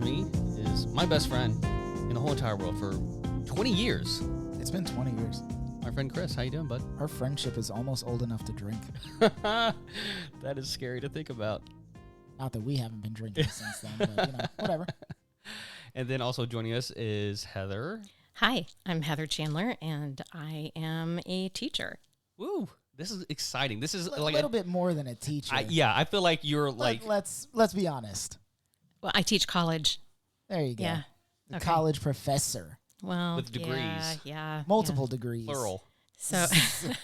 to me is my best friend in the whole entire world for 20 years. It's been 20 years. My friend Chris, how you doing, bud? Our friendship is almost old enough to drink. That is scary to think about. Not that we haven't been drinking since then, but, whatever. And then also joining us is Heather. Hi, I'm Heather Chandler, and I am a teacher. Woo! This is exciting. This is A like little bit more than a teacher. I feel like you're like... Let's be honest. Well, I teach college. There you go. Yeah. The Okay. college professor. Well, With degrees. Yeah. Multiple degrees. Plural. So,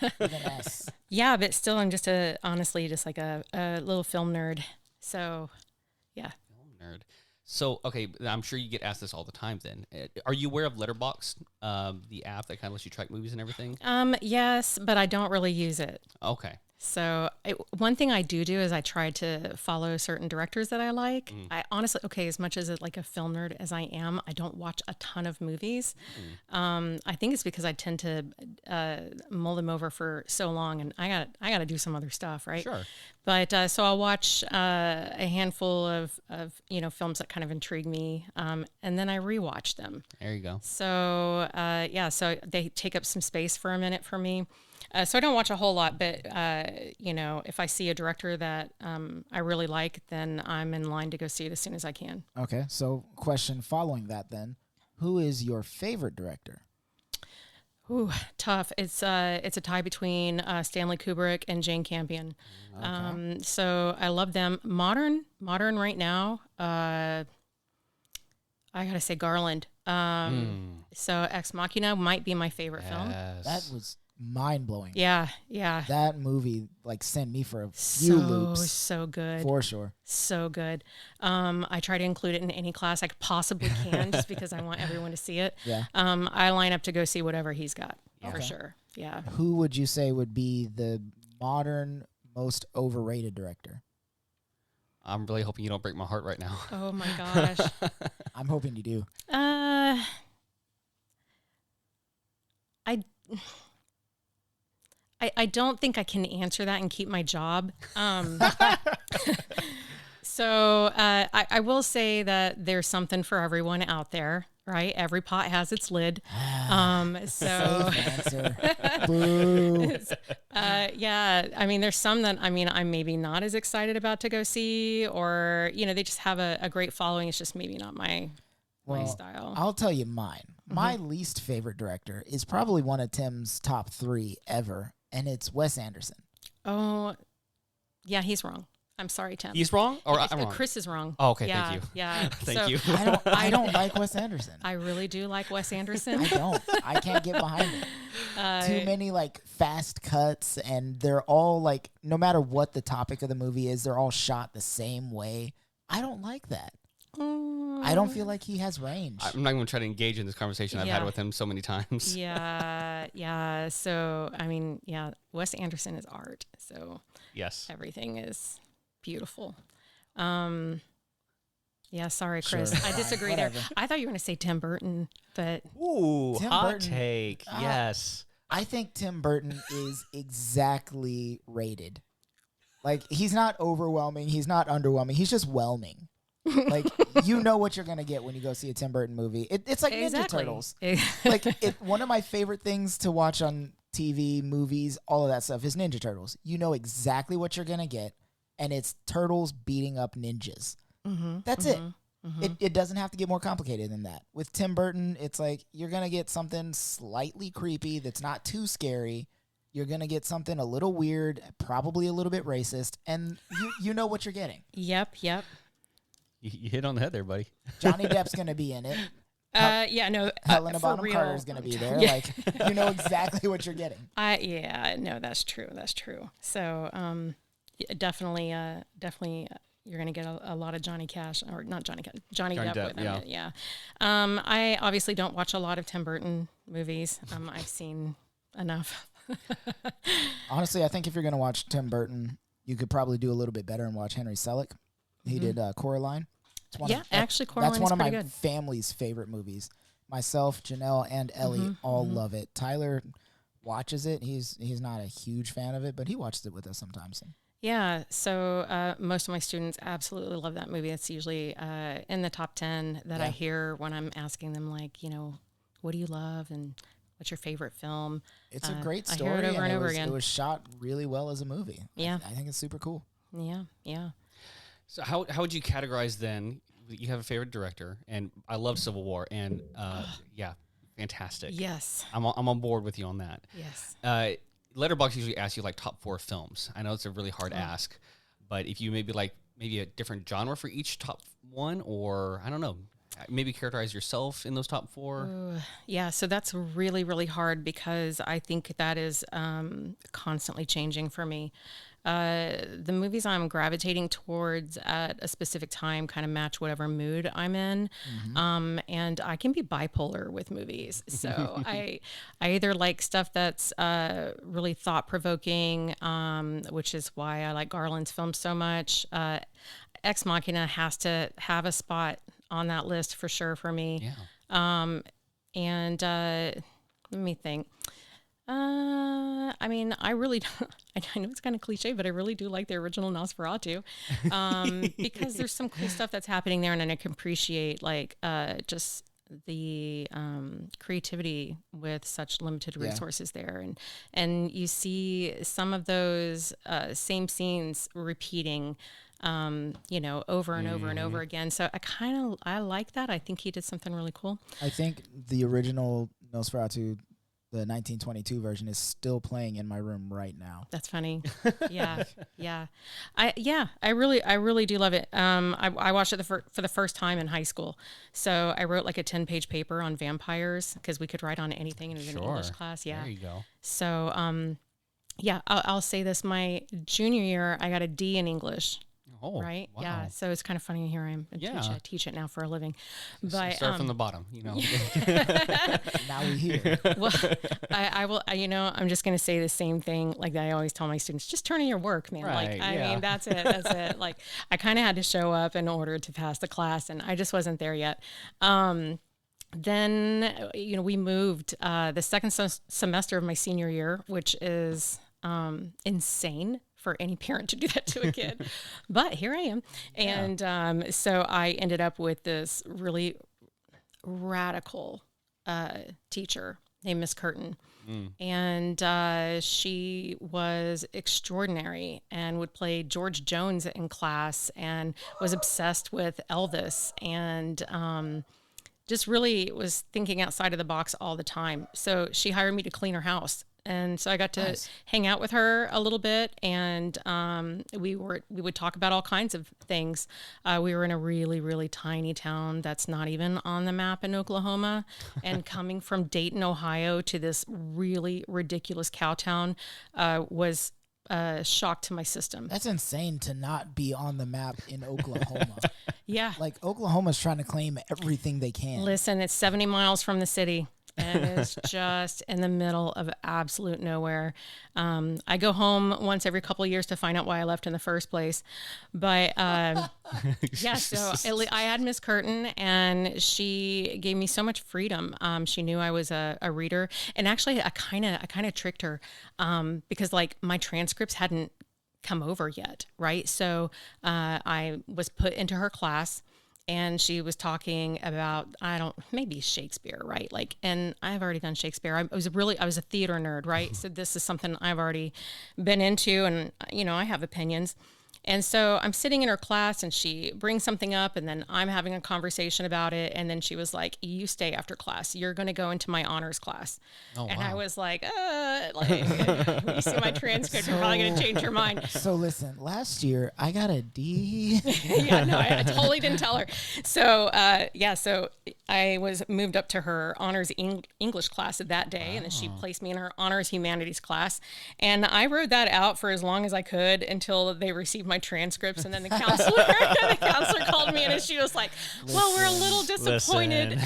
With an S. yeah, but still, I'm just honestly just like a little film nerd. So, yeah. Nerd. So, okay, I'm sure you get asked this all the time then. Are you aware of Letterboxd, the app that kind of lets you track movies and everything? Yes, but I don't really use it. Okay. So one thing I do is I try to follow certain directors that I like. I honestly, as much as like a film nerd as I am, I don't watch a ton of movies. I think it's because I tend to mull them over for so long, and I got to do some other stuff, right? Sure. But so I'll watch a handful of films that kind of intrigue me, and then I rewatch them. There you go. So so they take up some space for a minute for me. So I don't watch a whole lot, but if I see a director that I really like, then I'm in line to go see it as soon as I can. Okay, so question following that then. Who is your favorite director? Ooh, tough. It's a tie between Stanley Kubrick and Jane Campion. Okay. So I love them. Modern right now. I gotta say Garland. So Ex Machina might be my favorite film. That was mind-blowing. Yeah. That movie sent me for a few loops. So good. For sure. So good. I try to include it in any class I possibly can just because I want everyone to see it. Yeah. I line up to go see whatever he's got for Okay. sure. Yeah. Who would you say would be the modern most overrated director? I'm really hoping you don't break my heart right now. Oh my gosh. I'm hoping you do. I don't think I can answer that and keep my job. So I will say that there's something for everyone out there, right? Every pot has its lid. So Safe answer. Boo. there's some that I'm maybe not as excited about to go see, or they just have a great following. It's just maybe not my style. I'll tell you mine. My least favorite director is probably one of Tim's top 3 ever, and it's Wes Anderson. Oh, yeah, he's wrong. I'm sorry, Tim. He's wrong? Or I'm wrong? Chris is wrong. Oh, okay, yeah, thank you. Yeah. Thank you. I don't like Wes Anderson. I really do like Wes Anderson. I don't. I can't get behind it. Too many fast cuts, and they're all no matter what the topic of the movie is, they're all shot the same way. I don't like that. I don't feel like he has range. I'm not even going to try to engage in this conversation I've had with him so many times. Yeah. So, Wes Anderson is art. So, Yes. everything is beautiful. Sorry, Chris. Sure. I disagree there. I thought you were going to say Tim Burton, but Ooh, Tim hot Burton. take. Yes. I think Tim Burton is exactly rated. He's not overwhelming. He's not underwhelming. He's just whelming. You know what you're going to get when you go see a Tim Burton movie. It's like Ninja Turtles. One of my favorite things to watch on TV, movies, all of that stuff is Ninja Turtles. You know exactly what you're going to get, and it's turtles beating up ninjas. That's it. It doesn't have to get more complicated than that. With Tim Burton, it's you're going to get something slightly creepy that's not too scary. You're going to get something a little weird, probably a little bit racist, and you know what you're getting. Yep. You hit on the head there, buddy. Johnny Depp's going to be in it. Helena for Bonham real. Carter is going to be there. Yeah. You know exactly what you're getting. That's true. So, definitely, you're going to get a lot of Johnny Cash, or not Johnny Cash, Johnny Depp with him. Yeah. I obviously don't watch a lot of Tim Burton movies. I've seen enough. Honestly, I think if you're going to watch Tim Burton, you could probably do a little bit better and watch Henry Selick. He did Coraline. Actually, That's Coraline is one of my pretty good. family's favorite movies. Myself, Janelle, and Ellie all love it. Tyler watches it. He's not a huge fan of it, but he watches it with us sometimes. Yeah. So most of my students absolutely love that movie. It's usually in the top 10 that I hear when I'm asking them, like, what do you love and what's your favorite film? It's a great story. I hear it over and over It again. was shot really well as a movie. Yeah. I think it's super cool. Yeah. Yeah. So how would you categorize then? You have a favorite director, and I love Civil War, and yeah, fantastic. Yes. I'm on board with you on that. Yes. Letterboxd usually asks you like top 4 films. I know it's a really hard ask, but if you maybe a different genre for each top one, or I don't know, maybe characterize yourself in those top 4. Yeah, so that's really, really hard because I think that is constantly changing for me. The movies I'm gravitating towards at a specific time kind of match whatever mood I'm in. And I can be bipolar with movies. So I either like stuff that's really thought-provoking, which is why I like Garland's films so much. Ex Machina has to have a spot on that list for sure for me. Yeah. And let me think. I mean, I really, I know it's kind of cliche, but I really do like the original Nosferatu, because there's some cool stuff that's happening there, and I can appreciate like just the creativity with such limited resources there, and you see some of those same scenes repeating. Over and over and over again. So I like that. I think he did something really cool. I think the original Nosferatu, the 1922 version, is still playing in my room right now. That's funny. Yeah. I really do love it. I watched it for the first time in high school. So I wrote like a 10-page paper on vampires because we could write on anything, and it was an English class. Yeah. There you go. So, I'll say this. My junior year, I got a D in English. Oh, right. wow. Yeah. So it's kind of funny. Here I am. I teach it now for a living. But start from the bottom, Now we hear. Well, I will. I'm just going to say the same thing like that I always tell my students: just turn in your work, man. Right, I mean, that's it. That's it. Like I kind of had to show up in order to pass the class, and I just wasn't there yet. Then we moved the second semester of my senior year, which is insane for any parent to do that to a kid. But here I am. And so I ended up with this really radical teacher named Miss Curtin. And she was extraordinary and would play George Jones in class and was obsessed with Elvis and just really was thinking outside of the box all the time. So she hired me to clean her house. And so I got to hang out with her a little bit, and we would talk about all kinds of things. We were in a really, really tiny town that's not even on the map in Oklahoma, and coming from Dayton, Ohio, to this really ridiculous cow town was a shock to my system. That's insane to not be on the map in Oklahoma. Yeah, like Oklahoma's trying to claim everything they can. Listen, it's 70 miles from the city. And it's just in the middle of absolute nowhere. I go home once every couple of years to find out why I left in the first place. But so I had Miss Curtin, and she gave me so much freedom. She knew I was a reader, and actually I kind of tricked her because like my transcripts hadn't come over yet, right? So I was put into her class. And she was talking about, maybe Shakespeare, right? Like, and I've already done Shakespeare. I was a theater nerd, right? So this is something I've already been into, and, I have opinions. And so I'm sitting in her class, and she brings something up, and then I'm having a conversation about it. And then she was like, you stay after class. You're going to go into my honors class. Oh, and wow. I was like, when you see my transcript, you're probably going to change your mind. So listen, last year I got a D. Yeah, no, I totally didn't tell her. So, so I was moved up to her honors English class that day. Wow. And then she placed me in her honors humanities class. And I wrote that out for as long as I could until they received my transcripts, and then the counselor called me in, and she was like, well, we're a little disappointed.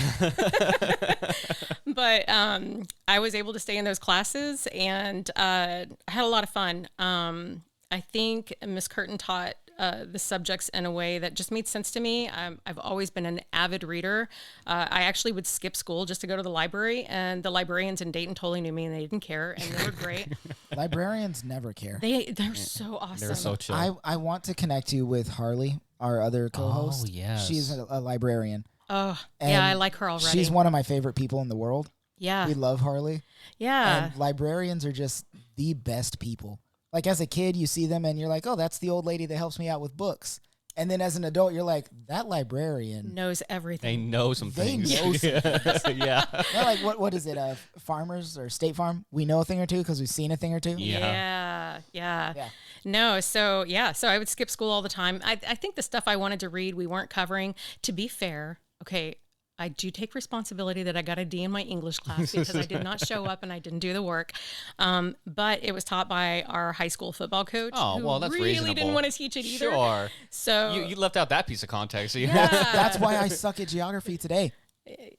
But I was able to stay in those classes, and I had a lot of fun. I think Miss Curtin taught the subjects in a way that just made sense to me. I've always been an avid reader. I actually would skip school just to go to the library, and the librarians in Dayton totally knew me, and they didn't care, and they were great. Librarians never care. They're so awesome. They're so chill. I want to connect you with Harley, our other co-host. Oh, yes. She's a librarian. Oh, And yeah, I like her already. She's one of my favorite people in the world. Yeah. We love Harley. Yeah. And librarians are just the best people. Like as a kid, you see them and you're like, oh, that's the old lady that helps me out with books. And then as an adult, you're like, that librarian knows They everything. know some things. They know some Yeah. They're like, what is it? Farmers or State Farm? We know a thing or two because we've seen a thing or two. Yeah. Yeah. No, so I would skip school all the time. I think the stuff I wanted to read, we weren't covering. To be fair, okay, I do take responsibility that I got a D in my English class because I did not show up and I didn't do the work. But it was taught by our high school football coach. Oh, who well, that's really reasonable. didn't want to teach it either. Sure. So You left out that piece of context. So That's why I suck at geography today.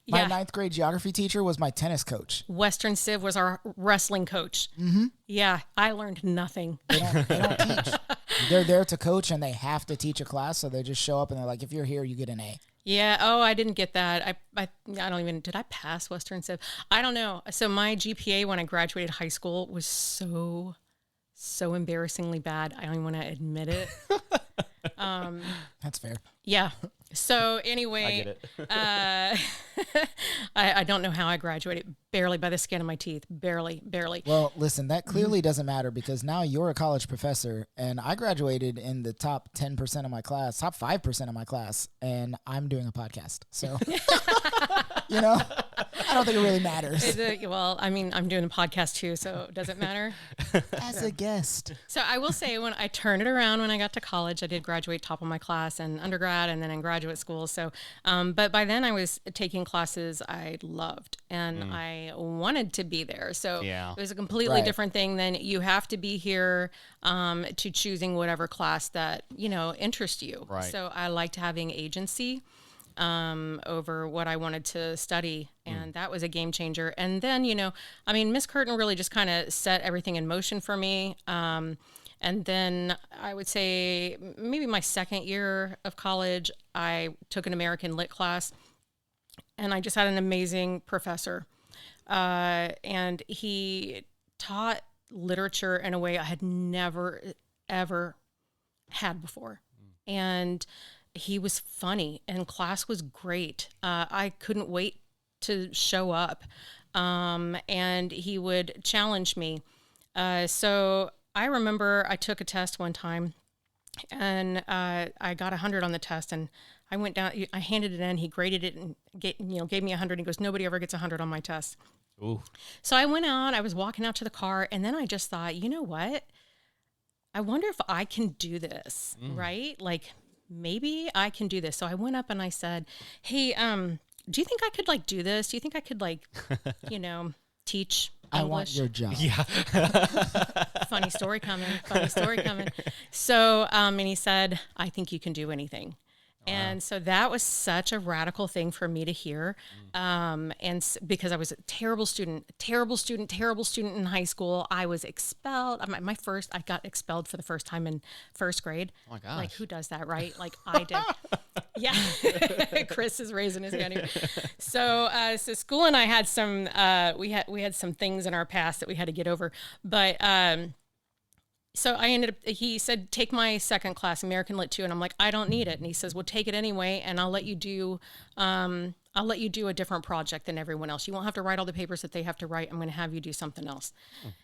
My yeah. ninth grade geography teacher was my tennis coach. Western Civ was our wrestling coach. Mm-hmm. Yeah, I learned nothing. They don't teach. They're there to coach and they have to teach a class. So they just show up and they're like, if you're here, you get an A. Yeah. Oh, I didn't get that. I don't even, did I pass Western Civ? I don't know. So my GPA when I graduated high school was so embarrassingly bad. I don't even want to admit it. That's fair. Yeah. So anyway, I get it. I don't know how I graduated. Barely by the skin of my teeth. Barely. Well, listen, that clearly doesn't matter because now you're a college professor and I graduated in the top 10% of my class, top 5% of my class, and I'm doing a podcast. So, I don't think it really matters. Well, I mean, I'm doing a podcast too, so does it matter? As a guest. So I will say when I turned it around when I got to college, I did graduate top of my class in undergrad and then in graduate school. So, but by then I was taking classes I loved and I wanted to be there. So Yeah. it was a completely Right. different thing than you have to be here to choosing whatever class that, interests you. Right. So I liked having agency over what I wanted to study. And that was a game changer. And then, Miss Curtin really just kind of set everything in motion for me. And then I would say maybe my second year of college, I took an American Lit class and I just had an amazing professor. And he taught literature in a way I had never, ever had before. And he was funny and class was great. I couldn't wait to show up. And he would challenge me. So I remember I took a test one time and I got 100 on the test and I went down, I handed it in, he graded it and gave me 100. He goes, nobody ever gets 100 on my test. Ooh. So I went out, I was walking out to the car and then I just thought, you know what? I wonder if I can do this, right? Like maybe I can do this. So I went up and I said, hey, do you think I could do this? Do you think I could teach English? I want your job. Yeah. Funny story coming. So, and he said, I think you can do anything. And so that was such a radical thing for me to hear. Because I was a terrible student in high school. I was expelled. I got expelled for the first time in first grade. Oh my gosh. Like who does that, right? Like I did. Yeah. Chris is raising his hand here. So school and I had some, we had some things in our past that we had to get over, but, so he said, take my second class, American Lit 2. And I'm like, I don't need it. And he says, well, take it anyway. And I'll let you do a different project than everyone else. You won't have to write all the papers that they have to write. I'm going to have you do something else.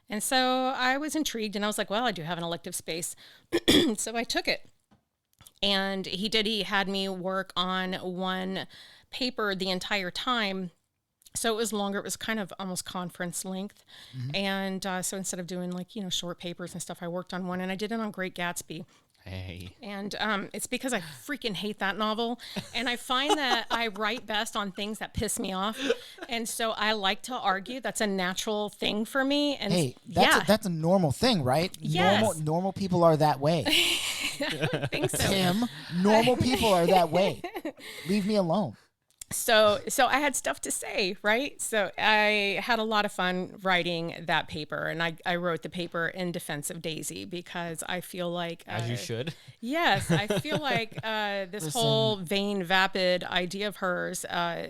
And so I was intrigued and I was like, well, I do have an elective space. So I took it. And he had me work on one paper the entire time. So it was longer. It was kind of almost conference length. And so instead of doing short papers and stuff, I worked on one and I did it on Great Gatsby. Hey. And it's because I freaking hate that novel. And I find that I write best on things that piss me off. And so I like to argue. That's a natural thing for me. And Hey, that's a normal thing, right? Yes. Normal people are that way. I think so. Tim, normal people are that way. Leave me alone. So I had stuff to say, right? So I had a lot of fun writing that paper, and I wrote the paper in defense of Daisy because I feel like As you should. yes, I feel like this whole vain, vapid idea of hers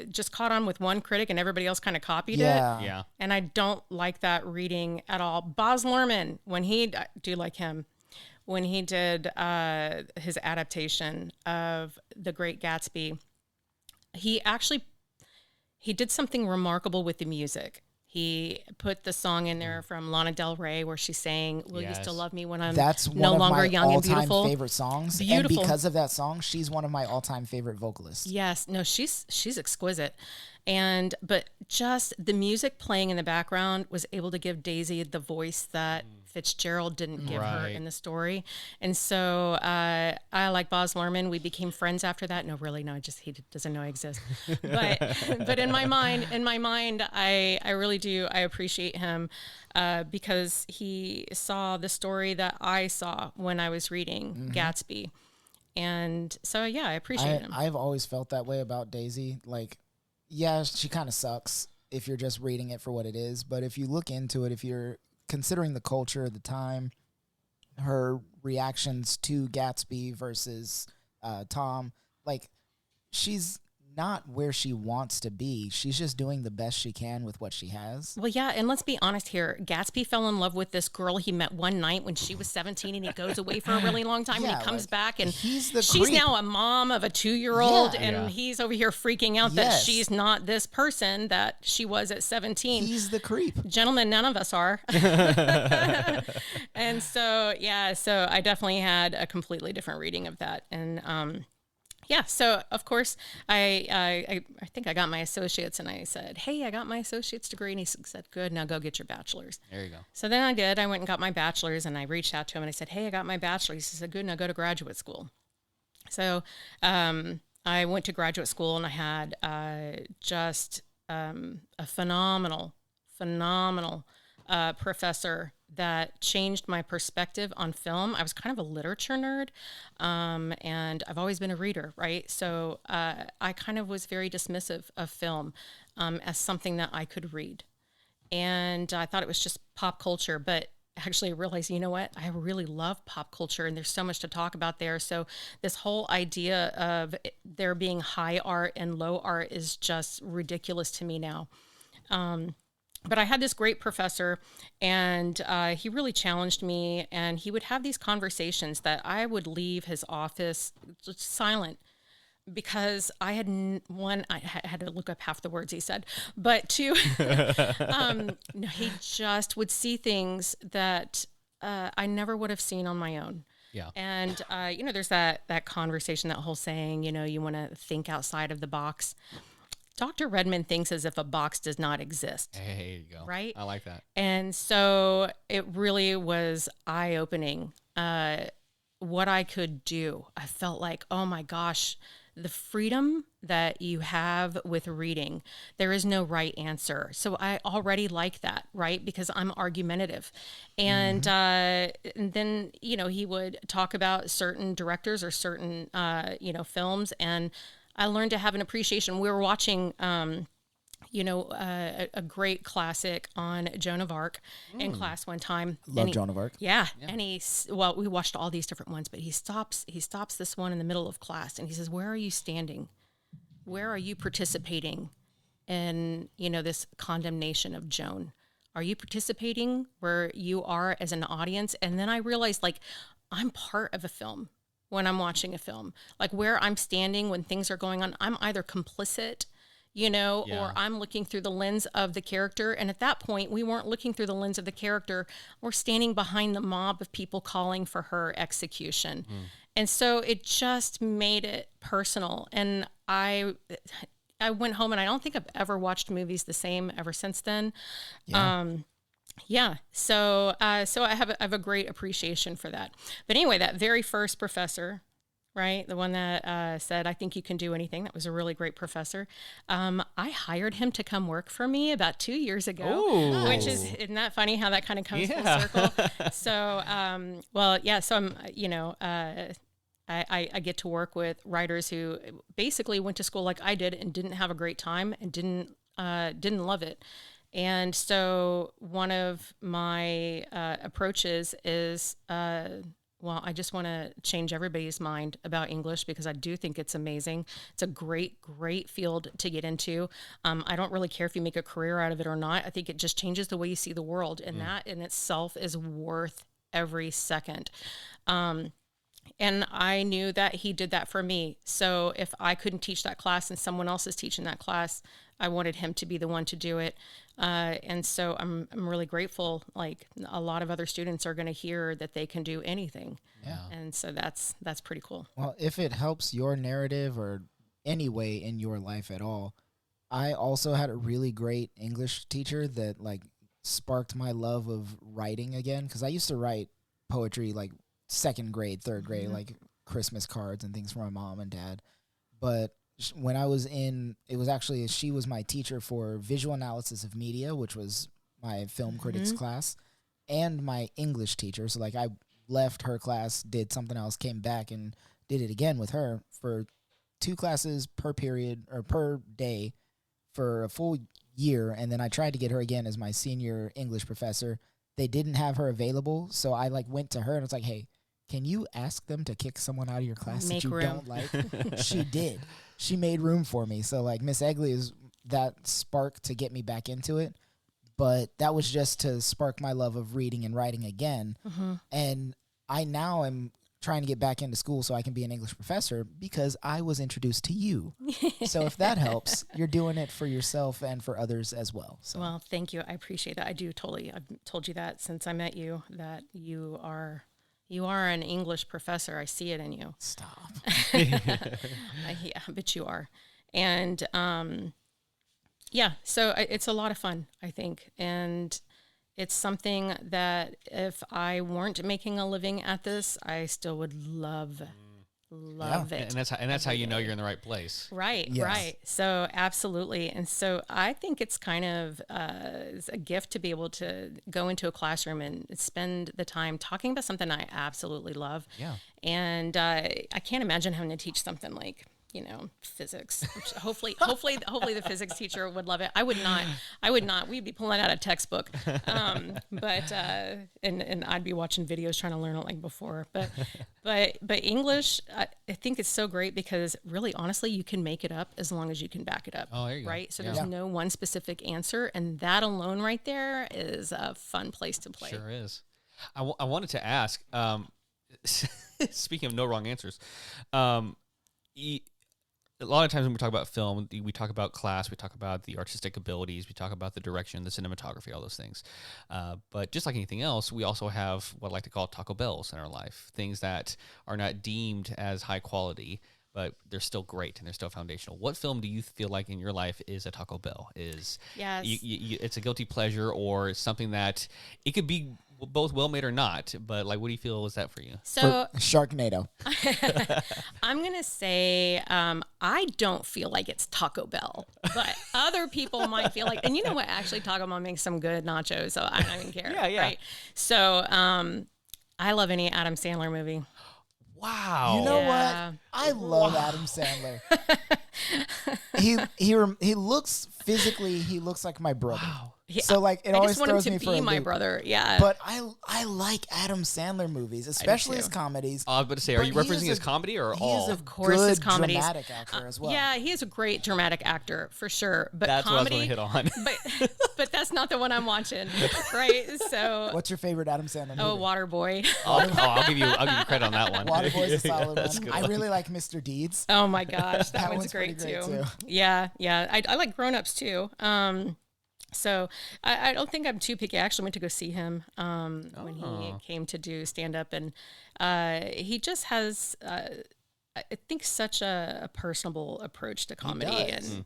just caught on with one critic, and everybody else kind of copied it. Yeah. And I don't like that reading at all. Baz Luhrmann, when he do like him. When he did his adaptation of The Great Gatsby, he did something remarkable with the music. He put the song in there from Lana Del Rey where she's saying, "Will you still love me when I'm That's no one longer of my young and all-time beautiful?" favorite songs. Beautiful. And because of that song, she's one of my all-time favorite vocalists. Yes, no, she's exquisite. But just the music playing in the background was able to give Daisy the voice that Fitzgerald didn't give her Right. in the story. And so I like Baz Luhrmann. We became friends after that. No, really, no, he doesn't know I exist. But in my mind, I really do. I appreciate him because he saw the story that I saw when I was reading Gatsby. And so, yeah, I appreciate him. I've always felt that way about Daisy. Like, yeah, she kind of sucks if you're just reading it for what it is. But if you look into it, if you're considering the culture of the time, her reactions to Gatsby versus Tom, like, she's not where she wants to be. She's just doing the best she can with what she has. Well, yeah, and let's be honest here. Gatsby fell in love with this girl he met one night when she was 17, and he goes away for a really long time, and he comes back, and he's the she's creep. now a mom of a 2-year-old, Yeah. and he's over here freaking out that Yes. she's not this person that she was at 17. He's the creep. Gentlemen, none of us are. And so, yeah, so I definitely had a completely different reading of that. And yeah, so of course, I think I got my associates, and I said, "Hey, I got my associate's degree," and he said, "Good, now go get your bachelor's." There you go. So then I did. I went and got my bachelor's, and I reached out to him and I said, "Hey, I got my bachelor's." He said, "Good, now go to graduate school." So I went to graduate school, and I had just a phenomenal professor that changed my perspective on film. I was kind of a literature nerd, and I've always been a reader, right? So I kind of was very dismissive of film as something that I could read. And I thought it was just pop culture, but actually I realized, you know what? I really love pop culture, and there's so much to talk about there. So this whole idea of there being high art and low art is just ridiculous to me now. But I had this great professor, and he really challenged me, and he would have these conversations that I would leave his office just silent because I had I had to look up half the words he said, but two, no, he just would see things that I never would have seen on my own. Yeah. And, there's that conversation, that whole saying, you want to think outside of the box. Dr. Redmond thinks as if a box does not exist. Hey, you go. Right? I like that. And so it really was eye-opening what I could do. I felt like, oh my gosh, the freedom that you have with reading, there is no right answer. So I already like that, right? Because I'm argumentative. And, and then, he would talk about certain directors or certain, films, and I learned to have an appreciation. We were watching, a great classic on Joan of Arc in class one time. Love Joan of Arc. Yeah. And we watched all these different ones, but he stops this one in the middle of class, and he says, "Where are you standing? Where are you participating in, this condemnation of Joan? Are you participating where you are as an audience?" And then I realized, like, I'm part of a film. When I'm watching a film, like where I'm standing when things are going on, I'm either complicit, or I'm looking through the lens of the character. And at that point, we weren't looking through the lens of the character. We're standing behind the mob of people calling for her execution. And so it just made it personal. And I went home, and I don't think I've ever watched movies the same ever since then. So I have a great appreciation for that. But anyway, that very first professor, right, the one that said, "I think you can do anything," that was a really great professor. I hired him to come work for me about 2 years ago, Ooh. which isn't that funny how that kind of comes full Yeah. circle? So, so I'm, I get to work with writers who basically went to school like I did and didn't have a great time and didn't love it. And so one of my approaches is, well, I just want to change everybody's mind about English because I do think it's amazing. It's a great, great field to get into. I don't really care if you make a career out of it or not. I think it just changes the way you see the world, and that in itself is worth every second. And I knew that he did that for me. So if I couldn't teach that class and someone else is teaching that class, I wanted him to be the one to do it. And so I'm really grateful. Like a lot of other students are going to hear that they can do anything. Yeah. And so that's pretty cool. Well, if it helps your narrative or any way in your life at all, I also had a really great English teacher that like sparked my love of writing again. Because I used to write poetry like second grade, third grade, like Christmas cards and things for my mom and dad. But when I was she was my teacher for visual analysis of media, which was my film critics class, and my English teacher. So like I left her class, did something else, came back and did it again with her for 2 classes per period or per day for a full year. And then I tried to get her again as my senior English professor. They didn't have her available. So I like went to her and was like, hey, can you ask them to kick someone out of your class that you don't like? She did. She made room for me. So like Miss Egley is that spark to get me back into it. But that was just to spark my love of reading and writing again. And I now am trying to get back into school so I can be an English professor because I was introduced to you. So if that helps, you're doing it for yourself and for others as well. So. Well, thank you. I appreciate that. I do totally. I've told you that since I met you, that you are an English professor. I see it in you. Stop. Yeah, but you are. And yeah, so it's a lot of fun, I think. And it's something that if I weren't making a living at this, I still would love it. And that's how you know you're in the right place. Right, Yes. right. So absolutely. And so I think it's kind of it's a gift to be able to go into a classroom and spend the time talking about something I absolutely love. Yeah. And I can't imagine having to teach something like, physics. Which hopefully the physics teacher would love it. I would not. We'd be pulling out a textbook. But I'd be watching videos trying to learn it like before. But English, I think it's so great because really, honestly, you can make it up as long as you can back it up. Oh, there you go. Right? So there's no one specific answer. And that alone right there is a fun place to play. Sure is. I wanted to ask, speaking of no wrong answers, a lot of times when we talk about film, we talk about class, we talk about the artistic abilities, we talk about the direction, the cinematography, all those things. But just like anything else, we also have what I like to call Taco Bells in our life, things that are not deemed as high quality, but they're still great and they're still foundational. What film do you feel like in your life is a Taco Bell? Yes. It's a guilty pleasure or something that it could be both well made or not, but like, what do you feel is that for you? So Sharknado. I'm gonna say I don't feel like it's Taco Bell, but other people might feel like. And you know what? Actually, Taco Bell makes some good nachos, so I don't even care. Yeah. Right? So I love any Adam Sandler movie. Wow. You know Yeah. what? I love Adam Sandler. He looks physically, he looks like my brother. Wow. So like it I always just want him throws to me for be a my loop. brother. Yeah. But I like Adam Sandler movies, especially too. his comedies. I was about to say, are But you he is referencing his a- comedy or he all? is a Of course, good his comedies. dramatic actor as well. Yeah, he is a great dramatic actor for sure. But That's comedy, what I was going to hit on. but that's not the one I'm watching, right? So What's your favorite Adam Sandler movie? Waterboy. I'll give you credit on that one. Waterboy's a solid That's a one. good I one. really like Mr. Deeds. Oh my gosh, that That one's one's pretty great great, too. too. Yeah. I like Grown Ups too. So I don't think I'm too picky. I actually went to go see him when he came to do stand up, and he just has I think such a personable approach to comedy, does. and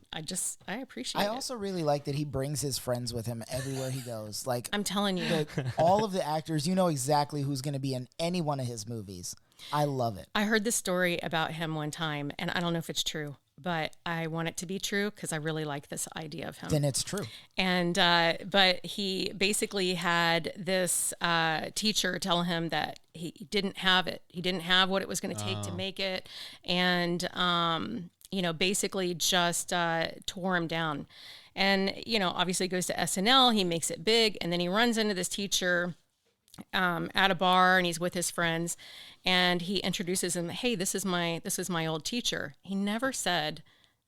I appreciate I it. also really like that he brings his friends with him everywhere he goes. Like I'm telling you. all of the actors, you know exactly who's going to be in any one of his movies. I love it. I heard this story about him one time, and I don't know if it's true, but I want it to be true because I really like this idea of him. Then it's true. And but he basically had this teacher tell him that he didn't have it. He didn't have what it was going to take to make it, and basically just tore him down. And obviously goes to SNL. He makes it big, and then he runs into this teacher at a bar, and he's with his friends, and he introduces him. Hey, this is my old teacher. He never said,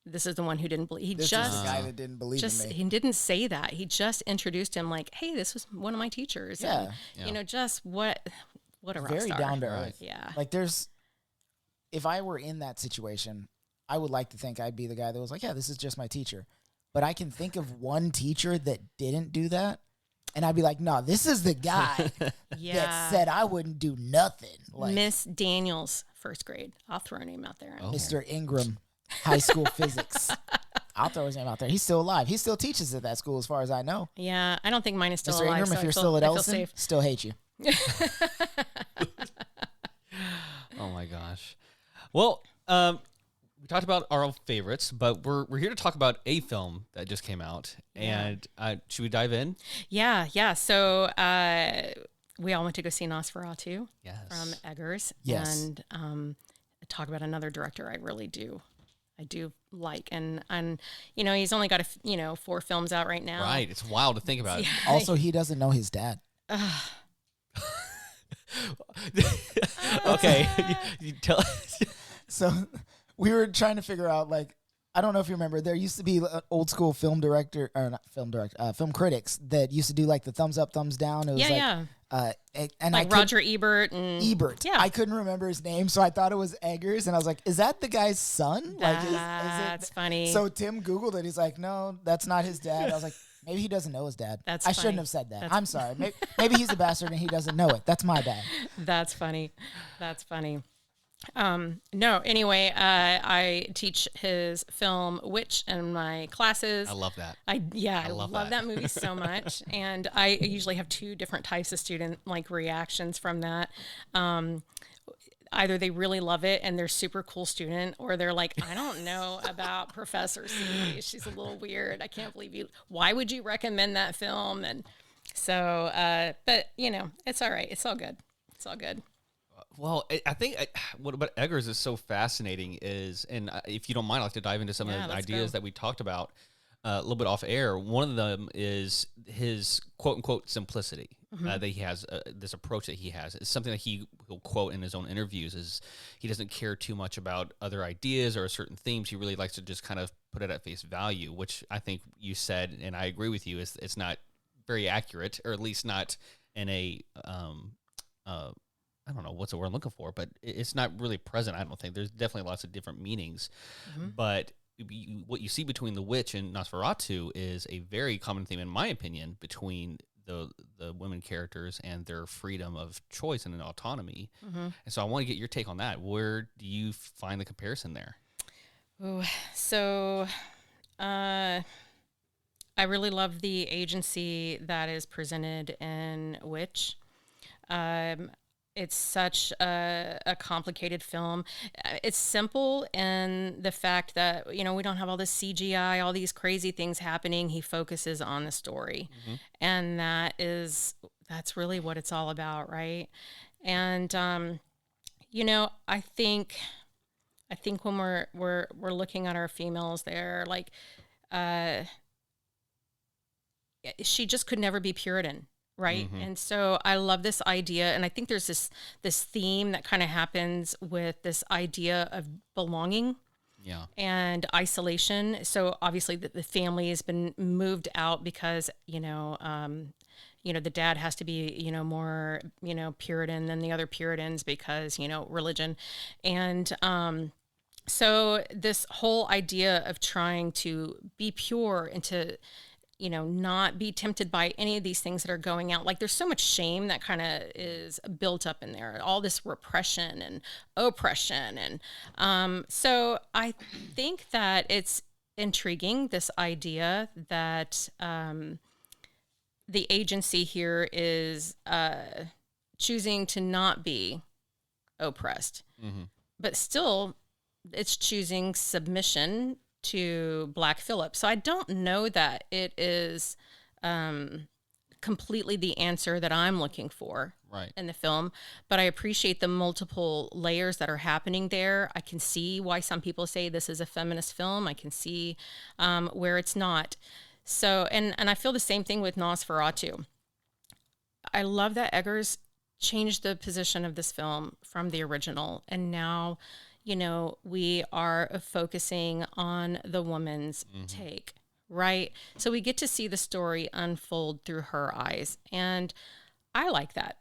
"This is the one who didn't believe." This is the guy that didn't believe in me. He didn't say that. He just introduced him like, "Hey, this was one of my teachers." Yeah. And, just what a rock Very star. down to earth. Yeah. Like if I were in that situation, I would like to think I'd be the guy that was like, yeah, this is just my teacher. But I can think of one teacher that didn't do that. And I'd be like, no, this is the guy that said I wouldn't do nothing. Like Miss Daniels, first grade. I'll throw a name out there. Mr. Ingram, high school physics. I'll throw his name out there. He's still alive. He still teaches at that school as far as I know. Yeah, I don't think mine is still Mr. alive. Ingram, So if you're still at I feel Ellison, safe. still hate you. Oh my gosh. Well, we talked about our favorites, but we're here to talk about a film that just came out. And should we dive in? Yeah. So we all went to go see Nosferatu from Eggers. Yes. And talk about another director I really do. I do like. And he's only got 4 films out right now. Right. It's wild to think about it. Also, he doesn't know his dad. Okay. you tell us. So we were trying to figure out, I don't know if you remember, there used to be old school film critics that used to do the thumbs up, thumbs down. It was and Roger Ebert and Ebert. Yeah. I couldn't remember his name, so I thought it was Eggers, and I was like, is that the guy's son? That's funny. So Tim Googled it. He's like, no, that's not his dad. I was like, maybe he doesn't know his dad. That's I funny. shouldn't have said that. I'm sorry. Maybe he's a bastard and he doesn't know it. That's my bad. That's funny. No, anyway, I teach his film Witch in my classes. I love that. I love that movie so much. And I usually have 2 different types of student reactions from that. Either they really love it and they're super cool student, or they're like, I don't know about Professor C. She's a little weird. I can't believe you. Why would you recommend that film? And so, but it's all right. It's all good. Well, I think what about Eggers is so fascinating is, and if you don't mind, I'd like to dive into some of the ideas that we talked about a little bit off air. One of them is his quote unquote simplicity that he has. This approach that he has is something that he'll quote in his own interviews. Is he doesn't care too much about other ideas or certain themes. He really likes to just kind of put it at face value, which I think you said, and I agree with you. Is it's not very accurate, or at least not in a I don't know what's the word I'm looking for, but it's not really present. I don't think there's definitely lots of different meanings, but what you see between The Witch and Nosferatu is a very common theme, in my opinion, between the women characters and their freedom of choice and autonomy. And so I want to get your take on that. Where do you find the comparison there? Ooh, so I really love the agency that is presented in Witch. It's such a complicated film. It's simple in the fact that, we don't have all this CGI, all these crazy things happening. He focuses on the story. And that's really what it's all about, right? And, I think when we're looking at our females there, she just could never be Puritan. Right. And so I love this idea. And I think there's this theme that kind of happens with this idea of belonging and isolation. So obviously the family has been moved out because, the dad has to be, more, Puritan than the other Puritans because, religion. And so this whole idea of trying to be pure and to not be tempted by any of these things that are going out. There's so much shame that kind of is built up in there, all this repression and oppression. And so I think that it's intriguing, this idea that the agency here is choosing to not be oppressed, but still it's choosing submission to Black Phillip. So I don't know that it is completely the answer that I'm looking for in the film, but I appreciate the multiple layers that are happening there. I can see why some people say this is a feminist film. I can see where it's not. So, and I feel the same thing with Nosferatu. I love that Eggers changed the position of this film from the original, and now, you know, we are focusing on the woman's take, right? So we get to see the story unfold through her eyes, and I like that.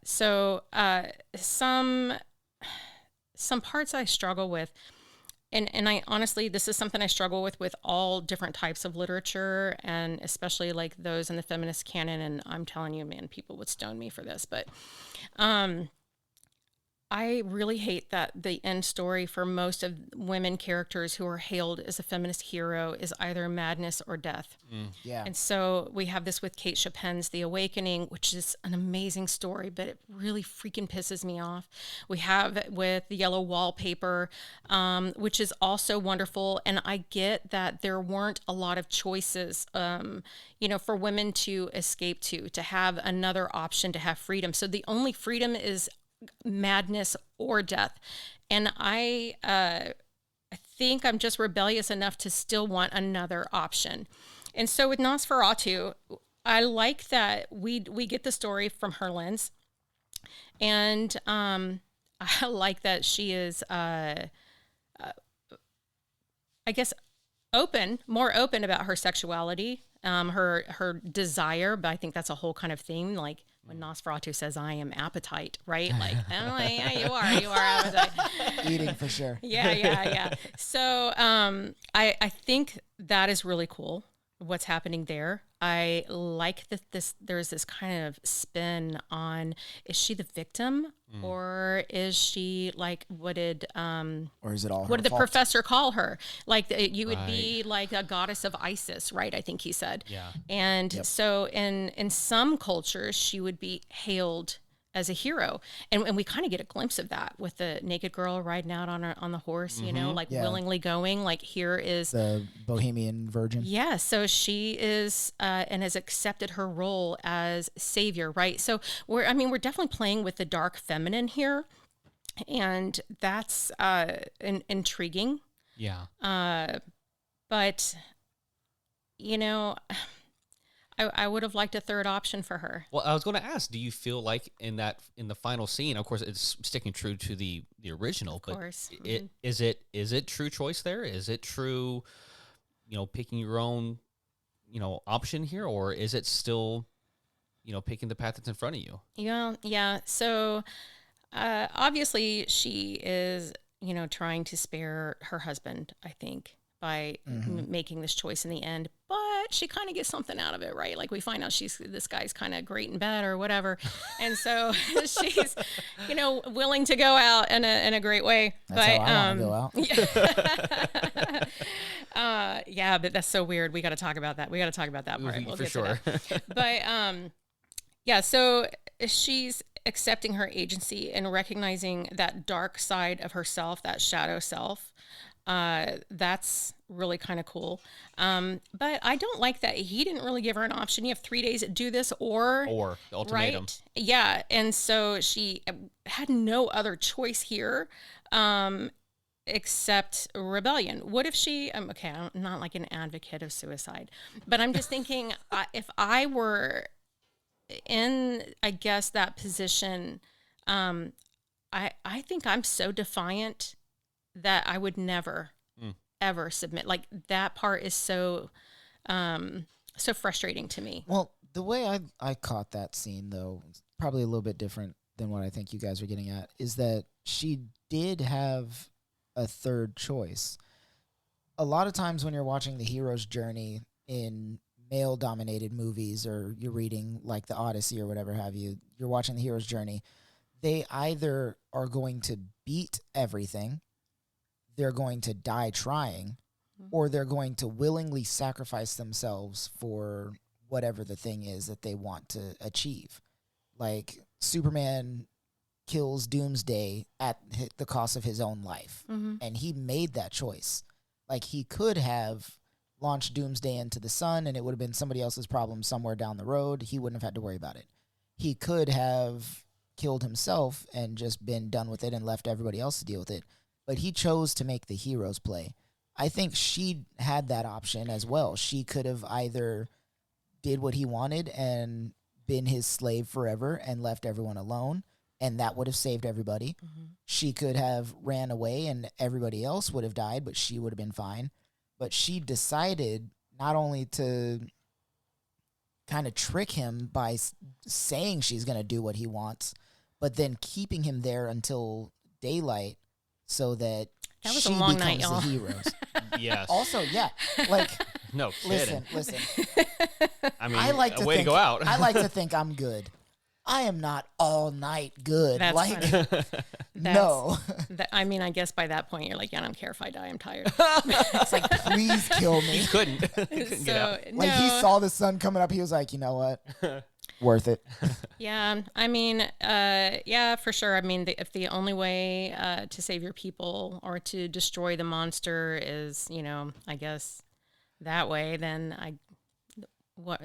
So some parts I struggle with, and I honestly, this is something I struggle with all different types of literature, and especially like those in the feminist canon. And I'm telling you, man, people would stone me for this, but I really hate that the end story for most of women characters who are hailed as a feminist hero is either madness or death. Yeah. And so we have this with Kate Chopin's The Awakening, which is an amazing story, but it really freaking pisses me off. We have it with The Yellow Wallpaper, which is also wonderful. And I get that there weren't a lot of choices, you know, for women to escape to have another option, to have freedom. So the only freedom is madness or death. And I think I'm just rebellious enough to still want another option. And so with Nosferatu, I like that we get the story from her lens. And I like that she is, I guess, more open about her sexuality, her desire. But I think that's a whole kind of theme, like when Nosferatu says, "I am appetite," right? Like, oh, yeah, you are appetite. Eating for sure. Yeah. So I think that is really cool, what's happening there. I like that there's this kind of spin on, is she the victim or is she like, or is it all what did the professor call her? Like you would be like a goddess of Isis, right? I think he said. Yeah. And so in some cultures, she would be hailed as a hero. And we kind of get a glimpse of that with the naked girl riding out on the horse, you know, like willingly going, like here is the Bohemian Virgin. Yeah. So she is, and has accepted her role as savior. Right. So we're definitely playing with the dark feminine here, and that's, intriguing. Yeah. But you know, I would have liked a third option for her. Well, I was going to ask, do you feel like in the final scene, of course, it's sticking true to the original, of course. But is it true choice there? Is it true, you know, picking your own, you know, option here, or is it still, you know, picking the path that's in front of you? Yeah. So obviously she is, you know, trying to spare her husband, I think, by making this choice in the end, but she kind of gets something out of it, right? Like we find out this guy's kind of great in bed or whatever, and so she's, you know, willing to go out in a great way. That's how I want to go out. Yeah, but that's so weird. We got to talk about that. We'll get for sure. To that. But yeah, so she's accepting her agency and recognizing that dark side of herself, that shadow self. That's really kind of cool. But I don't like that he didn't really give her an option. You have 3 days to do this or the ultimatum. Right? Yeah. And so she had no other choice here, except rebellion. What if she, okay, I'm not like an advocate of suicide, but I'm just thinking, if I were in, I guess, that position, I think I'm so defiant that I would never, ever submit. Like that part is so frustrating to me. Well, the way I caught that scene, though, probably a little bit different than what I think you guys are getting at, is that she did have a third choice. A lot of times when you're watching the hero's journey in male-dominated movies, or you're reading like the Odyssey or whatever have you, you're watching the hero's journey, they either are going to beat everything, they're going to die trying, or they're going to willingly sacrifice themselves for whatever the thing is that they want to achieve. Like Superman kills Doomsday at the cost of his own life. And he made that choice. Like, he could have launched Doomsday into the sun, and it would have been somebody else's problem somewhere down the road. He wouldn't have had to worry about it. He could have killed himself and just been done with it and left everybody else to deal with it. But he chose to make the hero's play. I think she had that option as well. She could have either did what he wanted and been his slave forever and left everyone alone, and that would have saved everybody. She could have ran away and everybody else would have died, but she would have been fine. But she decided not only to kind of trick him by saying she's going to do what he wants, but then keeping him there until daylight so that was she a long becomes night, y'all. the heroes. Yes. Also, yeah, like, No kidding. listen. I mean, I like to way think, to go out. I like to think I'm good. I am not all night good. That's like, funny. no. I mean, I guess by that point, you're like, yeah, I don't care if I die. I'm tired. It's like, please kill me. He couldn't. He couldn't get out. Like, he saw the sun coming up. He was like, you know what? Worth it. Yeah, I mean, yeah, for sure. I mean, if the only way to save your people or to destroy the monster is, I guess that way, then what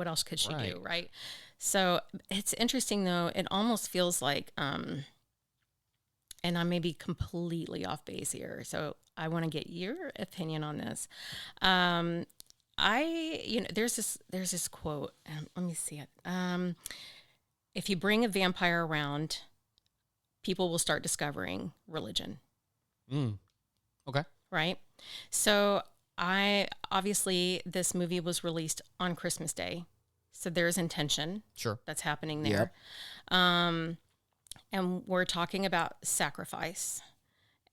else could she do, right? So it's interesting, though. It almost feels like, and I may be completely off base here, so I want to get your opinion on this. There's this quote. Let me see it. If you bring a vampire around, people will start discovering religion. Okay. Right. So obviously this movie was released on Christmas Day, so there's intention. Sure. That's happening there. Yep. And we're talking about sacrifice,